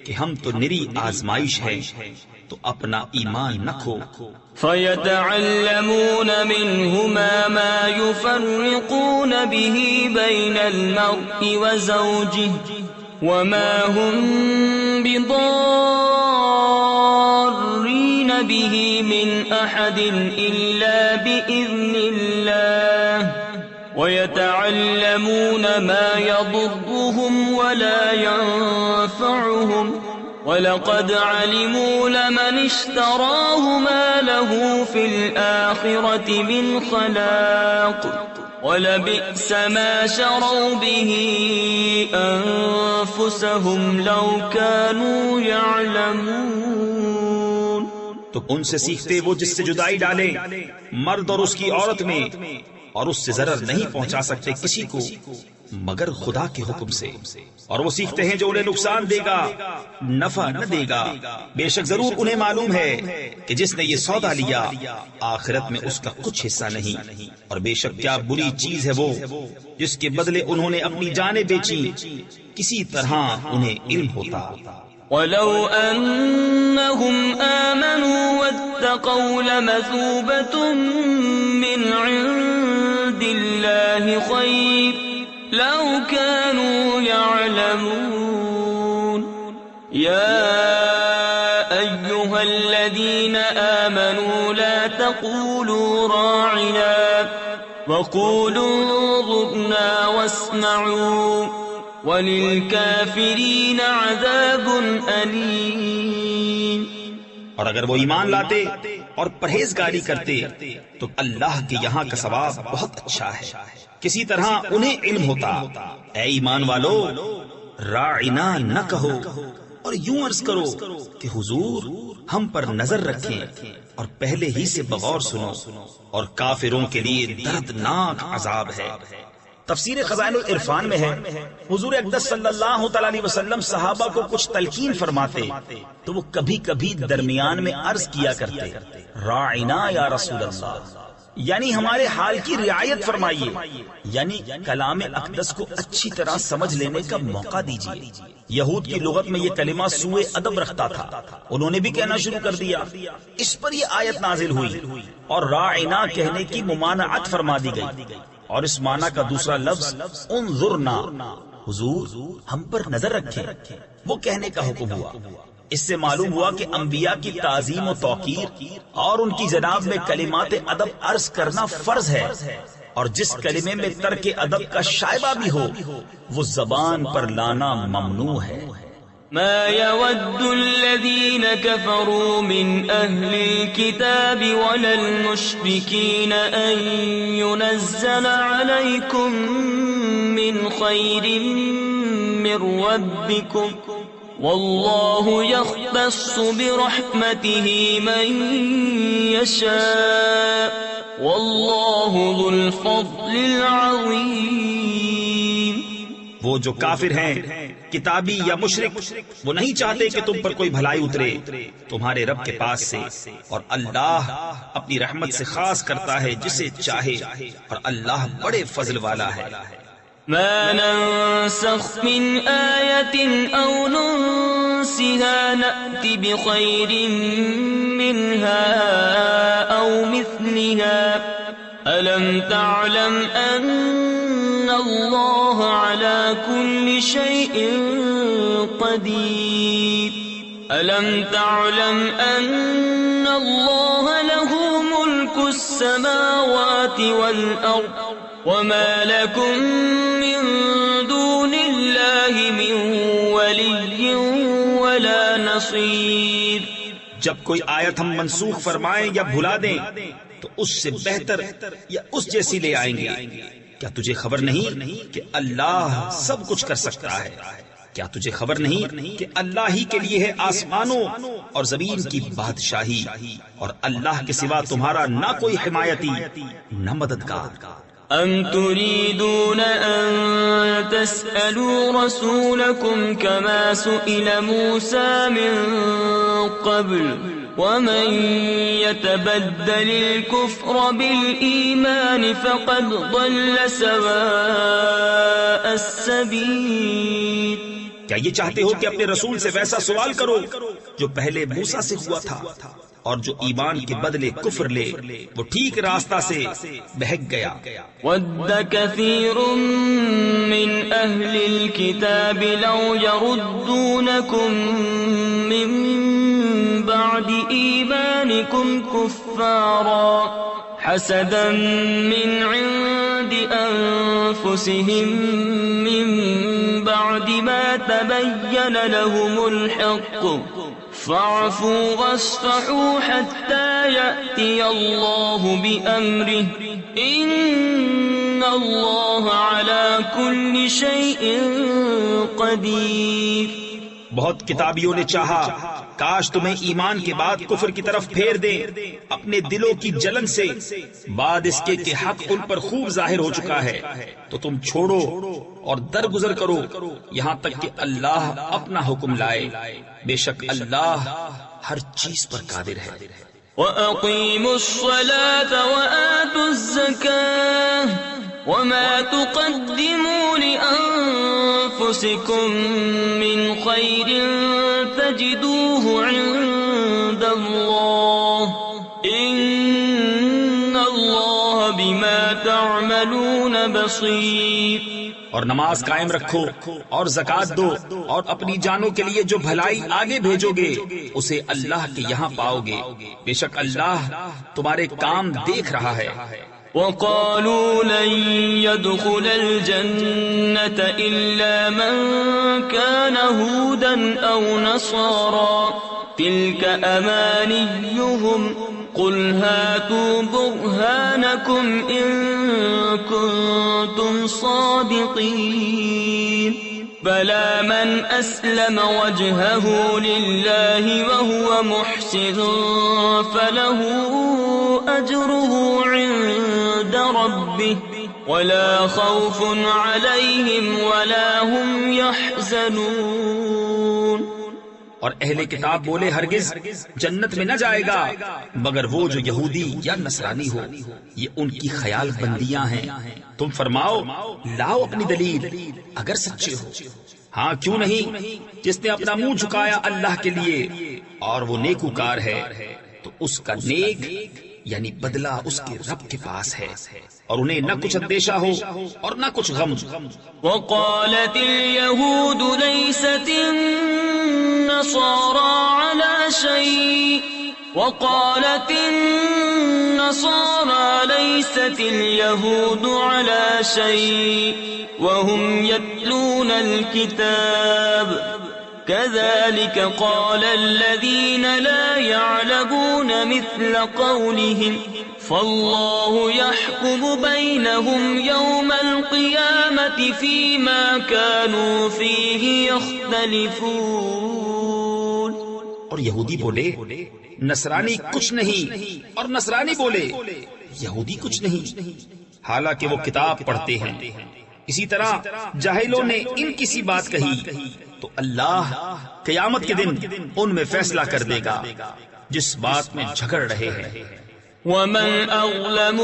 کہ ہم تو نری آزمائش ہے، تو اپنا ایمان نہ کھو۔ فَيَتَعَلَّمُونَ مِنْهُمَا مَا يُفَرِّقُونَ بِهِ بَيْنَ الْمَرْءِ وَزَوْجِهِ وَمَا هُمْ بِضَارِّينَ به من أحد إلا بإذن الله ويتعلمون ما يضرهم ولا ينفعهم وَلَقَدْ عَلِمُوا لَمَنِ اشْتَرَاهُ مَا لَهُ فِي الْآخِرَةِ مِنْ خَلَاقٍ وَلَبِئْسَ مَا شَرَوْا بِهِ أَنفُسَهُمْ لَوْ كَانُوا يَعْلَمُونَ۔ تو ان سے سیکھتے وہ جس سے جدائی ڈالے مرد اور اس کی عورت میں، اور اس سے ضرر نہیں پہنچا سکتے کسی کو مگر خدا کے حکم سے، اور وہ سیکھتے ہیں جو انہیں نقصان دے گا نفع نہ دے گا۔ بے شک ضرور انہیں معلوم ہے کہ جس نے یہ سودا لیا آخرت میں اس کا کچھ حصہ نہیں، اور بے شک کیا بری چیز ہے وہ جس کے بدلے انہوں نے اپنی جانیں بیچی، کسی طرح انہیں علم ہوتا۔ وَلَوْ أَنَّهُمْ آمَنُوا وَاتَّقَوْا لَمَثُوبَةٌ مِّنْ عِندِ اللَّهِ خَيْرٌ لَوْ كَانُوا يَعْلَمُونَ۔ يَا أَيُّهَا الَّذِينَ آمَنُوا لَا تَقُولُوا رَاعِنَا وَقُولُوا انظُرْنَا وَاسْمَعُوا وَلِلْكَافِرِينَ عَذَابٌ أَلِيمٌ۔ اور اگر وہ ایمان لاتے اور پرہیزگاری کرتے تو اللہ کے یہاں کا ثواب بہت اچھا ہے، کسی طرح انہیں علم ہوتا۔ اے ایمان والو، راعنا نہ کہو اور یوں عرض کرو کہ حضور ہم پر نظر رکھیں اور پہلے ہی سے بغور سنو، اور کافروں کے لیے دردناک عذاب ہے۔ تفسیر خزائن العرفان میں ہے حضور اقدس صلی اللہ تعالی علیہ وسلم صحابہ کو کچھ تلقین فرماتے تو وہ کبھی کبھی درمیان میں عرض کیا کرتے، راعنا یا رسول اللہ، یعنی ہمارے حال کی رعایت فرمائیے، یعنی کلام اقدس کو اچھی طرح سمجھ لینے کا موقع دیجیے۔ یہود کی لغت میں یہ کلمہ سوء ادب رکھتا تھا، انہوں نے بھی کہنا شروع کر دیا، اس پر یہ آیت نازل ہوئی اور راعنا کہنے کی ممانعت فرما دی گئی، اور اس معنی کا دوسرا لفظ انظرنا، حضور ہم پر نظر رکھیں، وہ کہنے کا حکم ہوا۔ اس سے معلوم ہوا کہ انبیاء کی تعظیم و توقیر اور ان کی جناب میں کلمات ادب عرض کرنا فرض ہے، اور جس کلمے میں ترک ادب کا شائبہ بھی ہو وہ زبان پر لانا ممنوع ہے۔ ما يود الذين كفروا من أهل الكتاب ولا المشركين أن ينزل عليكم من خير من ربكم والله يختص برحمته من يشاء والله ذو الفضل العظيم۔ وہ جو کافر ہیں کتابی یا مشرک، وہ نہیں چاہتے کہ تم پر کوئی بھلائی اترے تمہارے رب کے پاس سے، اور اللہ اپنی رحمت سے خاص کرتا ہے جسے چاہے، اور اللہ بڑے فضل والا ہے۔ ما ننسخ من آية أو ننسها نأت بخير منها أو مثلها ألم تعلم أن الله على كل شيء قدير ألم تعلم أن الله له ملك السماوات والأرض وما لكم من دون الله من ولي ولا نصير۔ جب کوئی آیت ہم منسوخ فرمائیں یا بھلا دیں تو اس سے بہتر یا اس جیسی لے آئیں گے۔ کیا تجھے خبر نہیں کہ اللہ سب کچھ کر سکتا ہے؟ کیا تجھے خبر نہیں کہ اللہ ہی کے لیے ہے آسمانوں اور زمین کی بادشاہی، اور اللہ کے سوا تمہارا نہ کوئی حمایتی نہ مددگار۔ أَمْ تُرِيدُونَ أَن تَسْأَلُوا رَسُولَكُمْ كَمَا سُئِلَ مُوسَى مِن قَبْلُ وَمَن يَتَبَدَّلِ الْكُفْرَ بِالْإِيمَانِ فَقَدْ ضَلَّ سَوَاءَ السَّبِيلِ۔ کیا یہ چاہتے ہو کہ اپنے رسول سے ویسا سوال کرو جو پہلے موسیٰ سے ہوا تھا، اور جو ایمان کے بدلے کفر لے وہ ٹھیک راستہ سے بہک گیا۔ وَدَّ كَثِيرٌ مِّنْ أَهْلِ الْكِتَابِ لَوْ يَرُدُّونَكُمْ مِنْ بعد إيمانكم كفارا حسدا من عند أنفسهم من بعد ما تبين لهم الحق فاعفوا واصفحوا حتى يأتي الله بأمره إن الله على كل شيء قدير۔ بہت کتابیوں نے چاہا کاش تمہیں ایمان کے بعد کفر کی طرف پھیر دیں اپنے دلوں کی جلن سے، بعد اس کے کہ حق ان پر خوب ظاہر ہو چکا ہے تو تم چھوڑو اور درگزر کرو یہاں تک کہ اللہ اپنا حکم لائے، بے شک اللہ ہر چیز پر قادر ہے۔ وَأَقِيمُوا الصَّلَاةَ وَآتُوا الزَّكَاةَ وَمَا تُقَدِّمُوا لِأَنفُسِكُم مِّنْ خَيْرٍ تَجِدُوهُ عِندَ اللَّهِ إِنَّ اللَّهَ بِمَا تَعْمَلُونَ بَصِيرٌ۔ اور نماز قائم رکھو اور زکوٰۃ دو اور اپنی جانوں کے لیے جو بھلائی آگے بھیجو گے اسے اللہ کے یہاں پاؤ گے، بے شک اللہ تمہارے کام دیکھ رہا ہے۔ وقالوا لن يدخل الجنة إلا من كان هودا أو نصارا تلك أمانيهم قل هاتوا برهانكم إن كنتم صادقين بلى من أسلم وجهه لله وهو محسن فله أجره عند ربه ولا خوف عليهم ولا هم يحزنون۔ اور اہل کتاب بولے ہرگز جنت میں نہ جائے گا مگر وہ جو یہودی یا نصرانی ہو، یہ ان کی خیال بندیاں ہیں۔ تم فرماؤ لاؤ اپنی دلیل اگر سچے ہو۔ ہاں کیوں نہیں، جس نے اپنا منہ جھکایا اللہ کے لیے اور وہ نیکوکار ہے تو اس کا نیک یعنی بدلہ اس کے رب کے پاس ہے، اور انہیں نہ کچھ اندیشہ ہو اور نہ کچھ غم۔ وقالت اليهود ليست النصارى على شيء وقالت النصارى ليست اليهود على شيء وهم يتلون الكتاب كذلك قال الذين لا يعلمون مثل قولهم فالله يحكم بينهم يوم القيامة فيما كانوا فيه يختلفون۔ اور یہودی بولے نصرانی کچھ نہیں، اور نصرانی بولے یہودی کچھ نہیں، حالانکہ وہ کتاب پڑھتے ہیں۔ اسی طرح جاہلوں نے ان کسی بات کہی تو اللہ قیامت کے دن ان میں فیصلہ کر دے گا جس بات میں جھگڑ رہے ہیں۔ ومن أظلم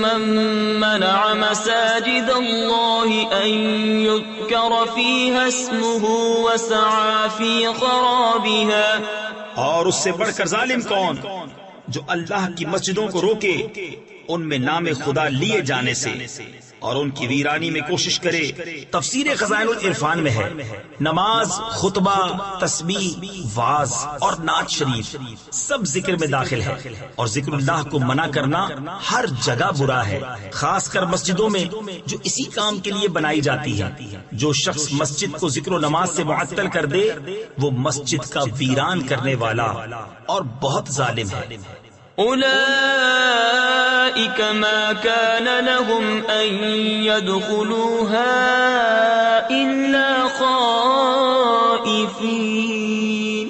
ممن منع مساجد الله أن يذكر فيها اسمه وسعى في خرابها۔ اور اس سے بڑھ کر ظالم کون جو اللہ کی مسجدوں کو روکے ان میں نام خدا لیے جانے سے اور ان کی ویرانی میں کوشش کرے۔ تفسیر خزائن العرفان میں ہے نماز، خطبہ، تسبیح، واعظ اور نعت شریف سب ذکر میں داخل ہے، اور ذکر اللہ کو منع کرنا ہر جگہ برا ہے، خاص کر مسجدوں میں جو اسی کام کے لیے بنائی جاتی ہے۔ جو شخص مسجد کو ذکر و نماز سے معطل کر دے وہ مسجد کا ویران کرنے والا اور بہت ظالم ہے۔ أولئك ما كان لهم أن يدخلوها إلا خائفين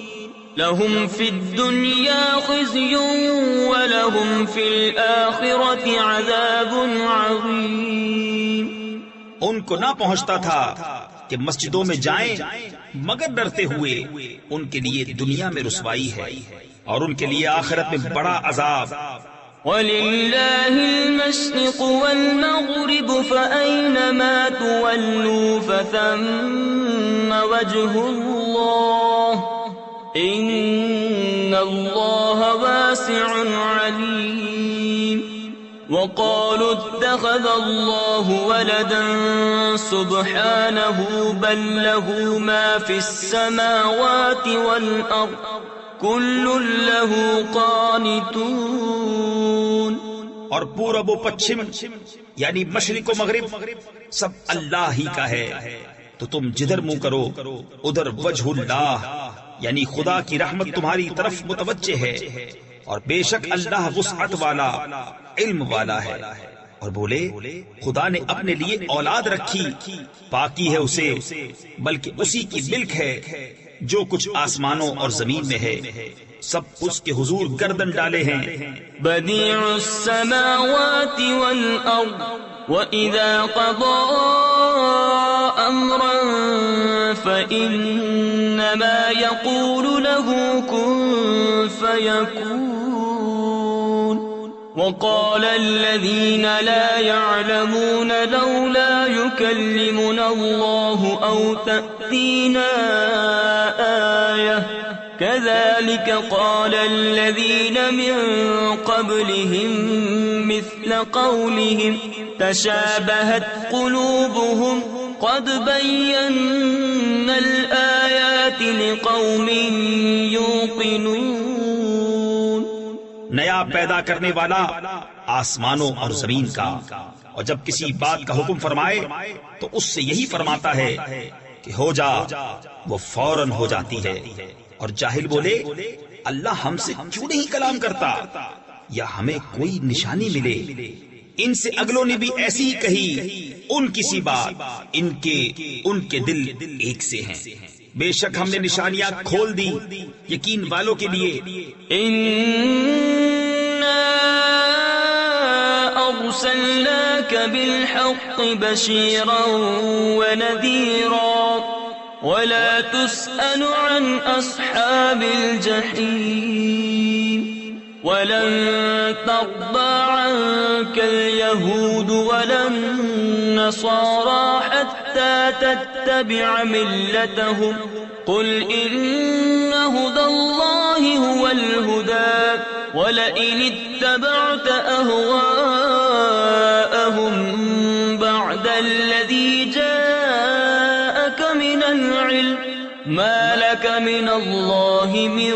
لهم في الدنيا خزي ولهم في الآخرة عذاب عظيم۔ ان کو نہ پہنچتا تھا کہ مسجدوں میں جائیں مگر ڈرتے ہوئے، ان کے لیے دنیا میں رسوائی ہے اور ان کے لیے آخرت میں بڑا عذاب۔ وَلِلَّهِ الْمَشْرِقُ وَالْمَغْرِبُ فَأَيْنَمَا تُوَلُّوا فَثَمَّ وَجْهُ اللَّهِ إِنَّ اللَّهَ وَاسِعٌ عَلِيمٌ۔ وَقَالُوا اتَّخَذَ اللَّهُ وَلَدًا سُبْحَانَهُ بَل لَّهُ مَا فِي السَّمَاوَاتِ وَالْأَرْضِ كل له قانتون. اور پورب و پچھم یعنی مشرق و مغرب سب اللہ ہی کا ہے، تو تم جدھر منہ کرو ادھر وجہ اللہ یعنی خدا کی رحمت تمہاری طرف متوجہ ہے، اور بے شک اللہ وسعت والا علم والا ہے. اور بولے خدا نے اپنے لیے اولاد رکھی، پاکی ہے اسے، بلکہ اسی کی ملک ہے جو کچھ آسمانوں اور زمین میں ہے، سب اس کے حضور گردن ڈالے ہیں. بديع السماوات والأرض وإذا قضى أمرا فإنما يقول له كن فيكون. وقال الذين لا يعلمون لولا يكلمنا الله أو تأتينا آية كذلك قال الذين من قبلهم مثل قولهم تشابهت قلوبهم قد بينا الآيات لقوم يوقنون. نیا پیدا کرنے والا آسمانوں اور زمین کا، اور جب کسی بات کا حکم فرمائے تو اس سے یہی فرماتا ہے کہ ہو جا، وہ فوراً ہو جاتی ہے. اور جاہل بولے اللہ ہم سے کیوں نہیں کلام کرتا یا ہمیں کوئی نشانی ملے. ان سے اگلوں نے بھی ایسی ہی کہی، ان کسی بات ان کے دل ایک سے ہیں. بے شک ہم نے نشانیاں کھول دی یقین والوں کے لیے. إِنَّا أَرْسَلْنَاكَ بِالْحَقِّ بَشِيرًا وَنَذِيرًا وَلَا تُسْأَلُ عَنْ أَصْحَابِ الْجَحِيمِ. وَلَن تَرْضَىٰ عَنكَ الْيَهُودُ وَلَا النَّصَارَىٰ حَتَّىٰ تَتَّبِعَ مِلَّتَهُمْ قُلْ إِنَّ هُدَى اللَّهِ هُوَ الْهُدَىٰ وَلَئِنِ اتَّبَعْتَ أَهْوَاءَهُم بَعْدَ الَّذِي جَاءَكَ مِنَ الْعِلْمِ مَا لَكَ مِنَ اللَّهِ مِن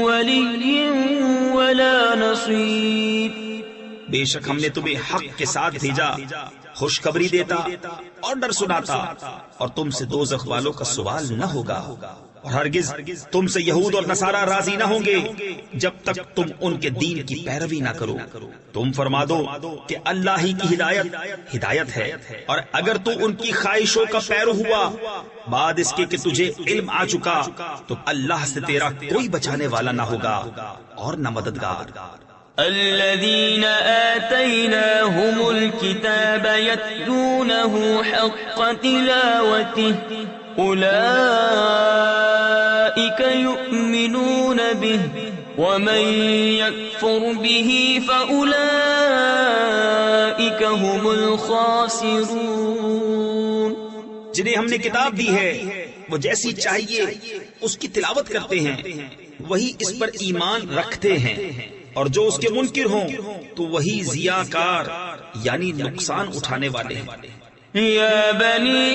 وَلِيٍّ وَلَا نَصِيرٍ. بے شک ہم نے تمہیں حق کے ساتھ بھیجا، خوشخبری دیتا اور ڈر سناتا، اور تم سے دوزخ والوں کا سوال نہ ہوگا، اور ہرگز تم سے یہود اور نصارہ راضی نہ ہوں گے جب تک تم ان کے دین کی پیروی نہ کرو. تم فرما دو کہ اللہ ہی کی ہدایت ہے، اور اگر تو ان کی خواہشوں کا پیرو ہوا بعد اس کے کہ تجھے علم آ چکا تو اللہ سے تیرا کوئی بچانے والا نہ ہوگا اور نہ مددگار. الذين آتيناهم الكتاب يتلونه حق تلاوته أولئك يؤمنون به ومن يكفر به فأولئك هم الخاسرون. جنہیں ہم نے کتاب دی ہے وہ جیسی چاہیے اس کی تلاوت کرتے ہیں، وہی اس پر ایمان رکھتے ہیں، اور جو اس کے منکر ہوں تو وہی ضیاءکار یعنی نقصان اٹھانے والے ہیں. یا بنی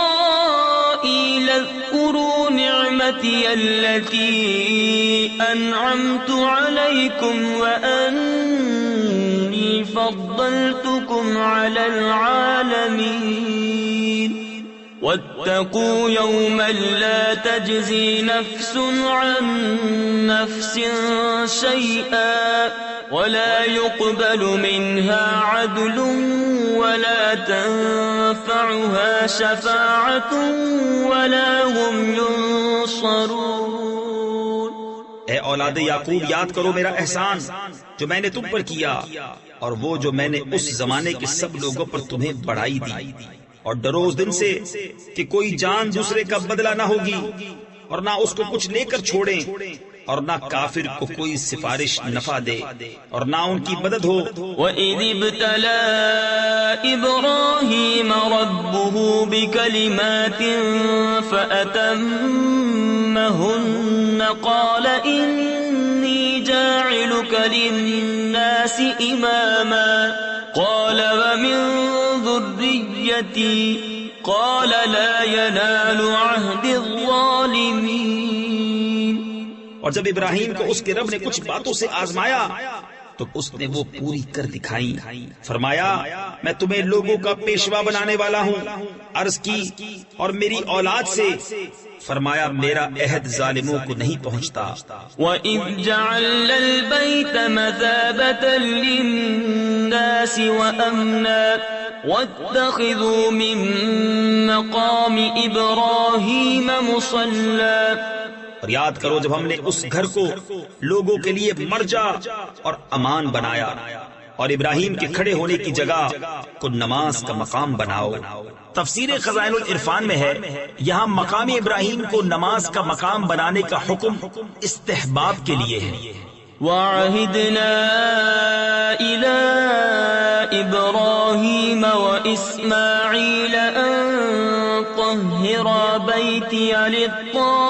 اسرائیل اذکروا نعمتی التي انعمت علیکم وانی فضلتکم علی العالمین. واتقوا يوما لا تجزي نفس عن نفس شيئا ولا يقبل منها عدل ولا تنفعها شفاعة ولا هم ينصرون. اے اولاد یعقوب یاد کرو میرا احسان جو میں نے تم پر کیا، اور وہ جو میں نے اس زمانے کے سب لوگوں پر تمہیں بڑھائی دی. اور ڈرو اس دن سے کہ کوئی جان دوسرے کا بدلہ نہ ہوگی، اور نہ اس کو کچھ لے کر چھوڑیں، اور نہ کافر کو کوئی سفارش نفع دے اور نہ ان کی مدد ہو. وَإِذِ ابْتَلَىٰ إِبْرَاهِيمَ رَبُّهُ بِكَلِمَاتٍ فَأَتَمَّهُنَّ قَالَ إِنِّي جَاعِلُكَ لِلنَّاسِ إِمَامًا قَالَ وَمِن ذُرِّيَّتِي قَالَ لَا يَنَالُ عَهْدِ الظَّالِمِينَ. اور جب ابراہیم کو اس کے رب نے کچھ باتوں سے آزمایا تو اس نے وہ پوری کر دکھائی. فرمایا میں تمہیں لوگوں کا پیشوا بنانے والا ہوں. عرض کی اور میری اولاد سے؟ فرمایا میرا عہد ظالموں کو نہیں پہنچتا. وَإِذْ جَعَلْنَا الْبَيْتَ مَثَابَةً لِلنَّاسِ وَأَمْنًا وَاتَّخِذُوا مِن مَّقَامِ إِبْرَاهِيمَ مُصَلًّى. اور یاد کرو جب ہم نے اس گھر کو لوگوں کے لیے مرجع اور امان بنایا اور ابراہیم کے کھڑے ہونے کی جگہ کو نماز کا مقام بناؤ. تفسیر خزائن العرفان میں ہے یہاں مقام ابراہیم کو نماز کا مقام بنانے کا حکم استحباب کے لیے ہے. وَعَهِدْنَا إِلَىٰ إِبْرَاهِيمَ وَإِسْمَاعِيلَ أَن طَهِّرَا بَيْتِيَ لِلطَّائِفِينَ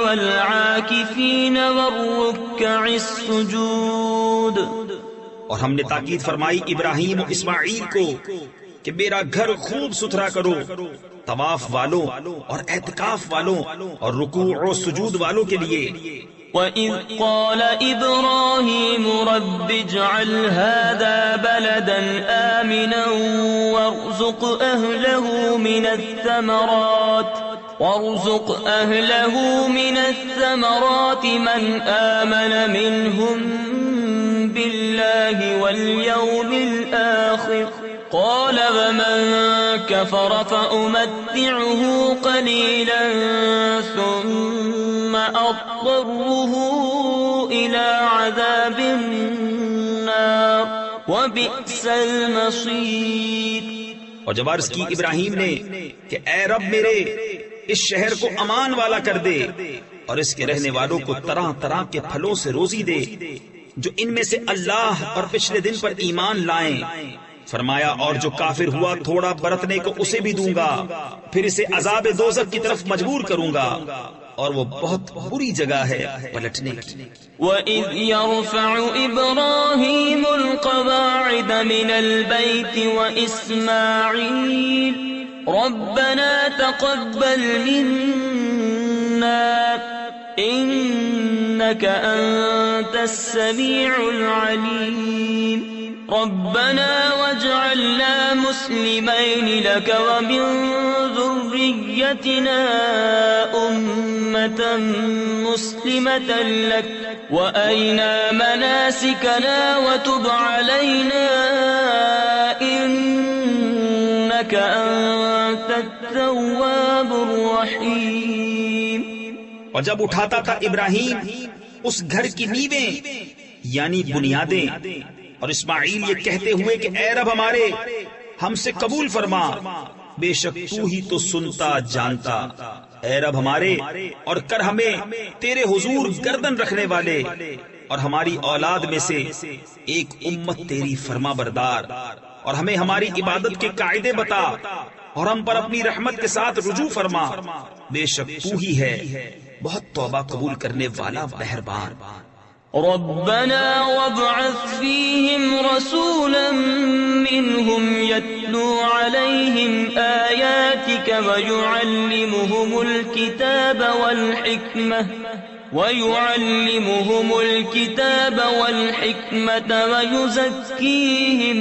وَالْعَاكِفِينَ وَالرُّكَّعِ السُّجُودِ. اور ہم نے تاکید فرمائی ابراہیم و اسماعیل کو کہ میرا گھر خوب ستھرا کرو طواف والوں اور اعتکاف والوں اور رکوع و سجود والوں کے لیے. وَإِذْ قَالَ إِبْرَاهِيمُ رَبِّ اجْعَلْ هَٰذَا بَلَدًا آمِنًا وَارْزُقْ أَهْلَهُ مِنَ الثَّمَرَاتِ مَنْ آمَنَ مِنْهُم بِاللَّهِ وَالْيَوْمِ الْآخِرِ قَالَ وَمَن كَفَرَ فَأُمَتِّعُهُ قَلِيلًا ثُمَّ أَضْطَرُّهُ إِلَىٰ عَذَابِ النَّارِ وَبِئْسَ الْمَصِيرُ. اور جب عرض کی ابراہیم نے کہ اے رب میرے اس شہر کو امان والا کر دے اور اس کے رہنے والوں کو طرح طرح کے پھلوں سے روزی دے جو ان میں سے اللہ اور پچھلے دن پر ایمان لائیں. فرمایا اور جو کافر ہوا تھوڑا برتنے کو اسے بھی دوں گا پھر اسے عذاب دوزخ کی طرف مجبور کروں گا اور وہ بہت بری جگہ ہے پلٹنے کی. وَإِذْ يَرْفَعُ إِبْرَاهِيمُ الْقَوَاعِدَ مِنَ الْبَيْتِ وَإِسْمَاعِيلُ رَبَّنَا تَقَبَّلْ مِنَّا إِنَّكَ أَنتَ السَّمِيعُ الْعَلِيمُ. رَبَّنَا وَاجْعَلْنَا مُسْلِمَيْنِ لَكَ وَمِن ذُرِّيَّتِنَا أُمَّةً مُّسْلِمَةً لَكَ وَأَرِنَا مَنَاسِكَنَا وَتُبْ عَلَيْنَا إِنَّكَ أَنتَ التَّوَّابُ الرَّحِيمُ. اور جب اٹھاتا تھا ابراہیم اس گھر کی نیویں یعنی بنیادیں اور اسماعیل یہ کہتے ہوئے کہ اے رب ہمارے ہم سے قبول فرما بے شک تو ہی تو سنتا جانتا. اے رب ہمارے اور کر ہمیں تیرے حضور گردن رکھنے والے اور ہماری اولاد میں سے ایک امت تیری فرما بردار اور ہمیں ہماری عبادت کے قاعدے بتا اور ہم پر اپنی رحمت کے ساتھ رجوع فرما. بے شک تو ہی ہے بہت توبہ قبول کرنے والا مہربان. ربنا وابعث فيهم رسولا منهم يتلو عليهم آياتك ويعلمهم الكتاب والحكمة ويزكيهم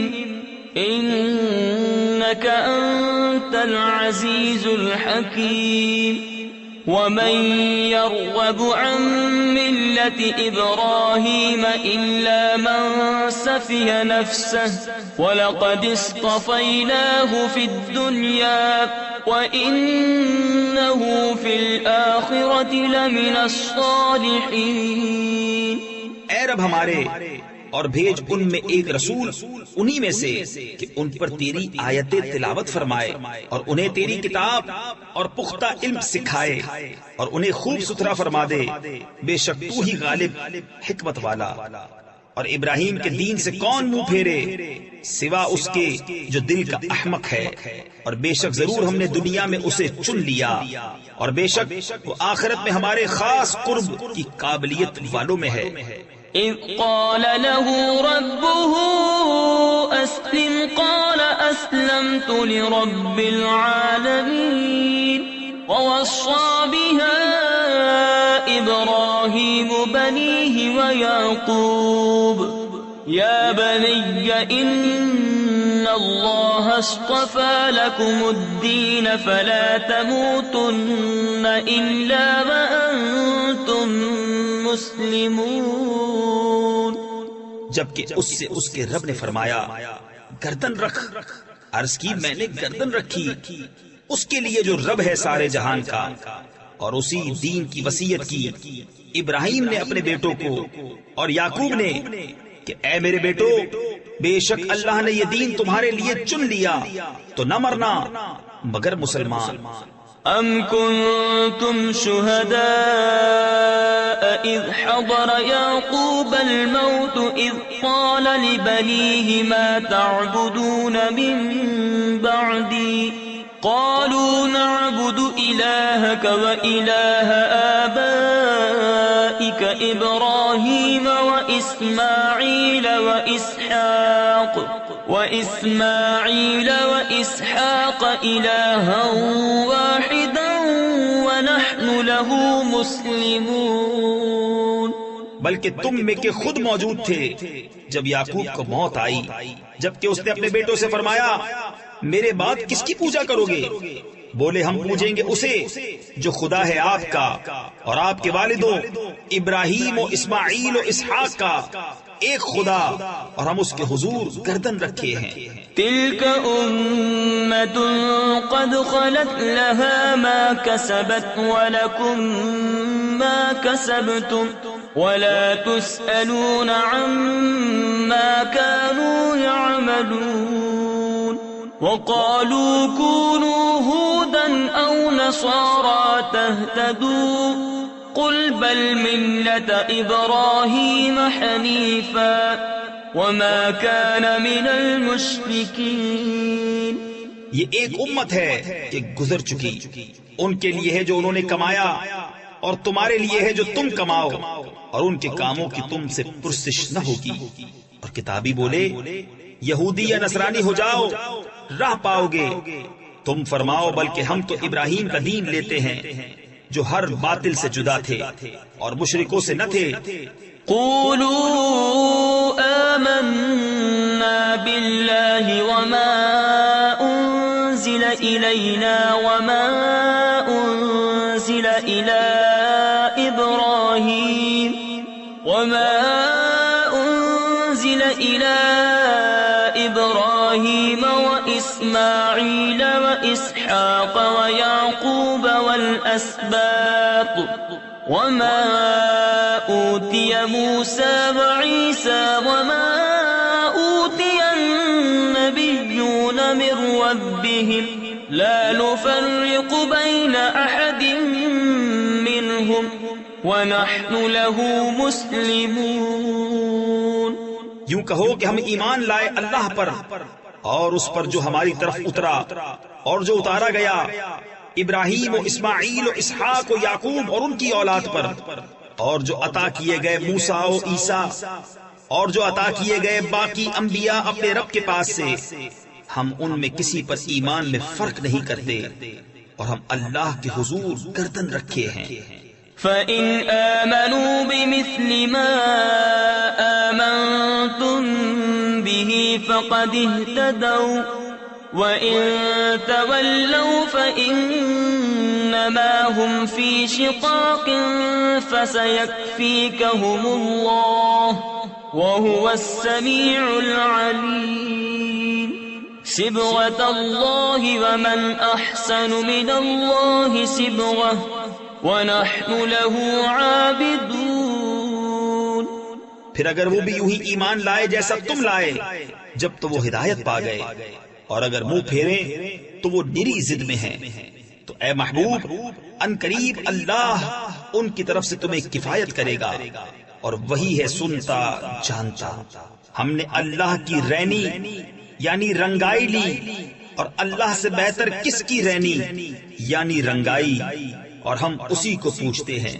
إنك أنت العزيز الحكيم. ومن يرغب عن ملة إبراهيم إلا من سفه نفسه ولقد اصطفيناه في الدنيا وإنه في الآخرة لمن الصالحين. اے رب ہمارے اور بھیج ان میں ایک رسول انہی میں سے کہ ان پر تیری آیتیں تلاوت فرمائے اور انہیں تیری کتاب اور پختہ علم سکھائے اور انہیں خوب ستھرا فرما دے. بے شک تو ہی غالب حکمت والا. اور ابراہیم کے دین سے کون منہ پھیرے سوا اس کے جو دل کا احمق ہے. اور بے شک ضرور ہم نے دنیا میں اسے چن لیا اور بے شک وہ آخرت میں ہمارے خاص قرب کی قابلیت والوں میں ہے. إذ قال له ربه أسلم قال أسلمت لرب العالمين ووصى بها إبراهيم بنيه ويعقوب يا بني إن الله اصطفى لكم الدين فلا تموتن إلا وأنتم مسلمون. جبکہ اس سے اس کے رب نے فرمایا گردن رکھ. عرض کی میں نے گردن رکھی اس کے لیے جو رب ہے سارے جہان کا، اور اسی دین کی وصیت کی ابراہیم نے اپنے بیٹوں کو اور یعقوب نے کہ اے میرے بیٹو، بے شک اللہ نے یہ دین تمہارے لیے چن لیا تو نہ مرنا مگر مسلمان. أم كنتم شهداء إذ حضر يعقوب الموت إذ قال لبنيه ما تعبدون من بعدي قالوا نعبد إلهك وإله آبائك إبراهيم وإسماعيل وإسحاق إلها واحدا ونحن له مسلمون. بلکہ تم میں کے خود موجود تھے جب یعقوب کو موت آئی، جبکہ اس نے اپنے بیٹوں سے فرمایا میرے بعد کس کی پوجا کرو گے؟ بولے ہم پوجیں گے اسے جو خدا ہے آپ کا اور آپ کے والدوں ابراہیم و اسماعیل و اسحاق کا، ایک خدا، اور ہم اس کے حضور گردن رکھے ہیں. تلك أمة قد خلت لها ما كسبت ولكم ما كسبتم ولا تسألون عما كانوا يعملون. وقالوا كونوا هودا أو نصارى تهتدوا قل بل ملة إبراهيم حنيفا وما كان من المشركين. یہ ایک امت ہے کہ گزر چکی، ان کے لیے ہے جو انہوں نے کمایا اور تمہارے لیے ہے جو تم کماؤ، اور ان کے کاموں کی تم سے پرسش نہ ہوگی. اور کتابی بولے یہودی یا نصرانی ہو جاؤ راہ پاؤ گے. تم فرماؤ بلکہ ہم تو ابراہیم کا دین لیتے ہیں جو ہر باطل سے جدا تھے اور مشرکوں سے نہ تھے. قولوا آمنا بالله وما أنزل إلينا وما أنزل إلى إبراهيم وإسماعيل وإسحاق ويعقوب والأسباط وما أوتي موسى وعيسى وما أوتي النبيون من ربهم لا نفرق بين أحد منهم ونحن له مسلمون. یوں کہو کہ ہم ایمان لائے اللہ پر اور اس پر جو ہماری طرف اترا اور جو اتارا گیا ابراہیم و اسماعیل و اسحاق و یعقوب اور ان کی اولاد پر، اور جو عطا کیے گئے موسیٰ و عیسیٰ اور جو عطا کیے گئے باقی انبیاء اپنے رب کے پاس سے، ہم ان میں کسی پر ایمان میں فرق نہیں کرتے اور ہم اللہ کے حضور گردن رکھے ہیں. فَإِنْ آمَنُوا بِمِثْلِ مَا آمَنْتُمْ بِهِ فَقَدِ اهْتَدَوْا وَإِنْ تَوَلَّوْا فَإِنَّمَا هُمْ فِي شِقَاقٍ فَسَيَكْفِيكَهُمُ اللَّهُ وَهُوَ السَّمِيعُ الْعَلِيمُ. صِبْغَةَ اللَّهِ وَمَنْ أَحْسَنُ مِنَ اللَّهِ صِبْغَةً وَنَحْنُ لَهُ عَابِدُونَ. پھر اگر وہ بھی یوں ہی ایمان لائے جیسا تم لائے جب تو وہ ہدایت پا گئے، اور اگر منہ پھیریں تو وہ نری ضد میں ہیں. تو اے محبوب ان قریب اللہ ان کی طرف سے تمہیں کفایت کرے گا اور وہی ہے سنتا جانتا. ہم نے اللہ کی رینی یعنی رنگائی لی، اور اللہ سے بہتر کس کی رینی یعنی رنگائی، اور ہم اسی کو پوچھتے ہیں.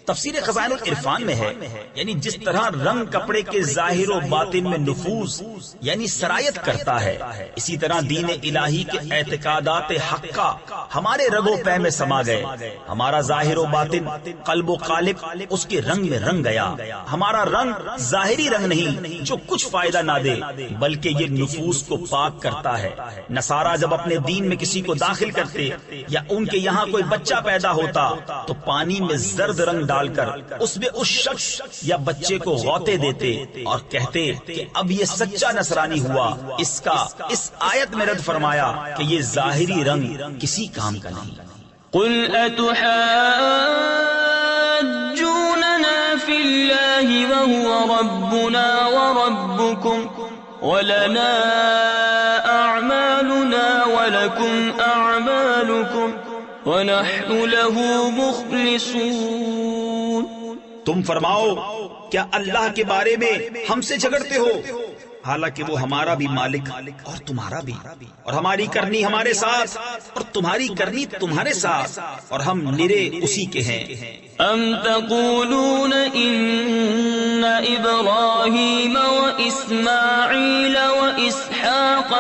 تفسیر خزائن العرفان میں ہے، یعنی جس طرح رنگ کپڑے کے ظاہر و باطن میں نفوذ یعنی سرایت کرتا ہے، اسی طرح دین الہی کے اعتقادات حقہ ہمارے رگ و پے میں سما گئے. ہمارا ظاہر و باطن، قلب و قالب اس کے رنگ میں رنگ گیا. ہمارا رنگ ظاہری رنگ نہیں جو کچھ فائدہ نہ دے، بلکہ یہ نفوس کو پاک کرتا ہے. نصارہ جب اپنے دین میں کسی کو داخل کرتے یا ان کے یہاں کوئی بچہ پیدا ہوتا تو پانی میں زرد رنگ ڈال کر اس میں اس شخص یا بچے کو غوطے دیتے اور کہتے کہ اب یہ سچا نصرانی ہوا. اس آیت میں رد فرمایا کہ یہ ظاہری رنگ کسی کام کا نہیں. قل أتحاجوننا في الله وهو ربنا وربكم ولنا أعمالنا ولكم أعمالكم ونحن له مخلصون. تم فرماؤ کیا اللہ کے بارے میں ہم سے جھگڑتے ہو، حالانکہ وہ ہمارا بھی مالک اور تمہارا بھی، اور ہماری کرنی ہمارے ساتھ اور تمہاری کرنی تمہارے ساتھ، اور ہم نرے اسی کے ہیں. أم تقولون إن إبراهيم وإسماعيل وإسحاق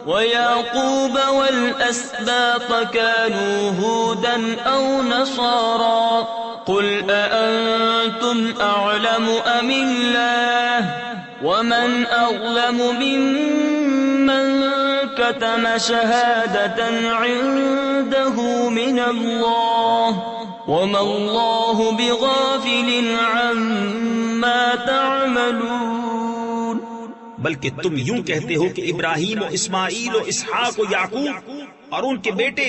ويعقوب والأسباط كانوا هودا أو نصارى قل أأنتم أعلم أم الله ومن أظلم ممن كتم شهادة عنده من الله وما الله بغافل عما تعملون. بلکہ تم یوں کہتے ہو کہ ابراہیم و اسماعیل و اسحاق و یعقوب اور ان کے بیٹے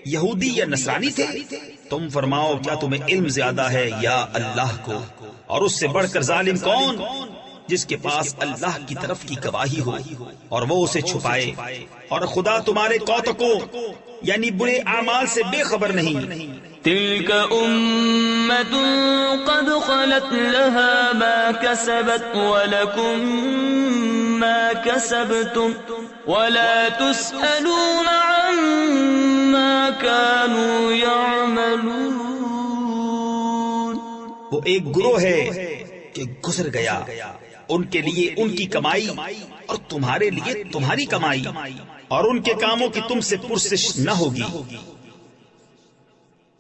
یہودی یا نصرانی تھے. تم فرماؤ کیا تمہیں علم زیادہ ہے یا اللہ کو؟ اور اس سے بڑھ کر ظالم کون جس کے پاس اللہ کی طرف کی گواہی ہو اور وہ اسے چھپائے، اور خدا تمہارے کوتکوں یعنی برے اعمال سے بے خبر نہیں. تلك أمة قد خلت لها ما كسبت ولكم ما كسبتم ولا تسألون عما كانوا يعملون. وہ ایک گروہ ہے کہ گزر گیا، ان کے لیے ان کی کمائی اور تمہارے لیے تمہاری کمائی، اور ان کے کاموں کی تم سے پرسش نہ ہوگی.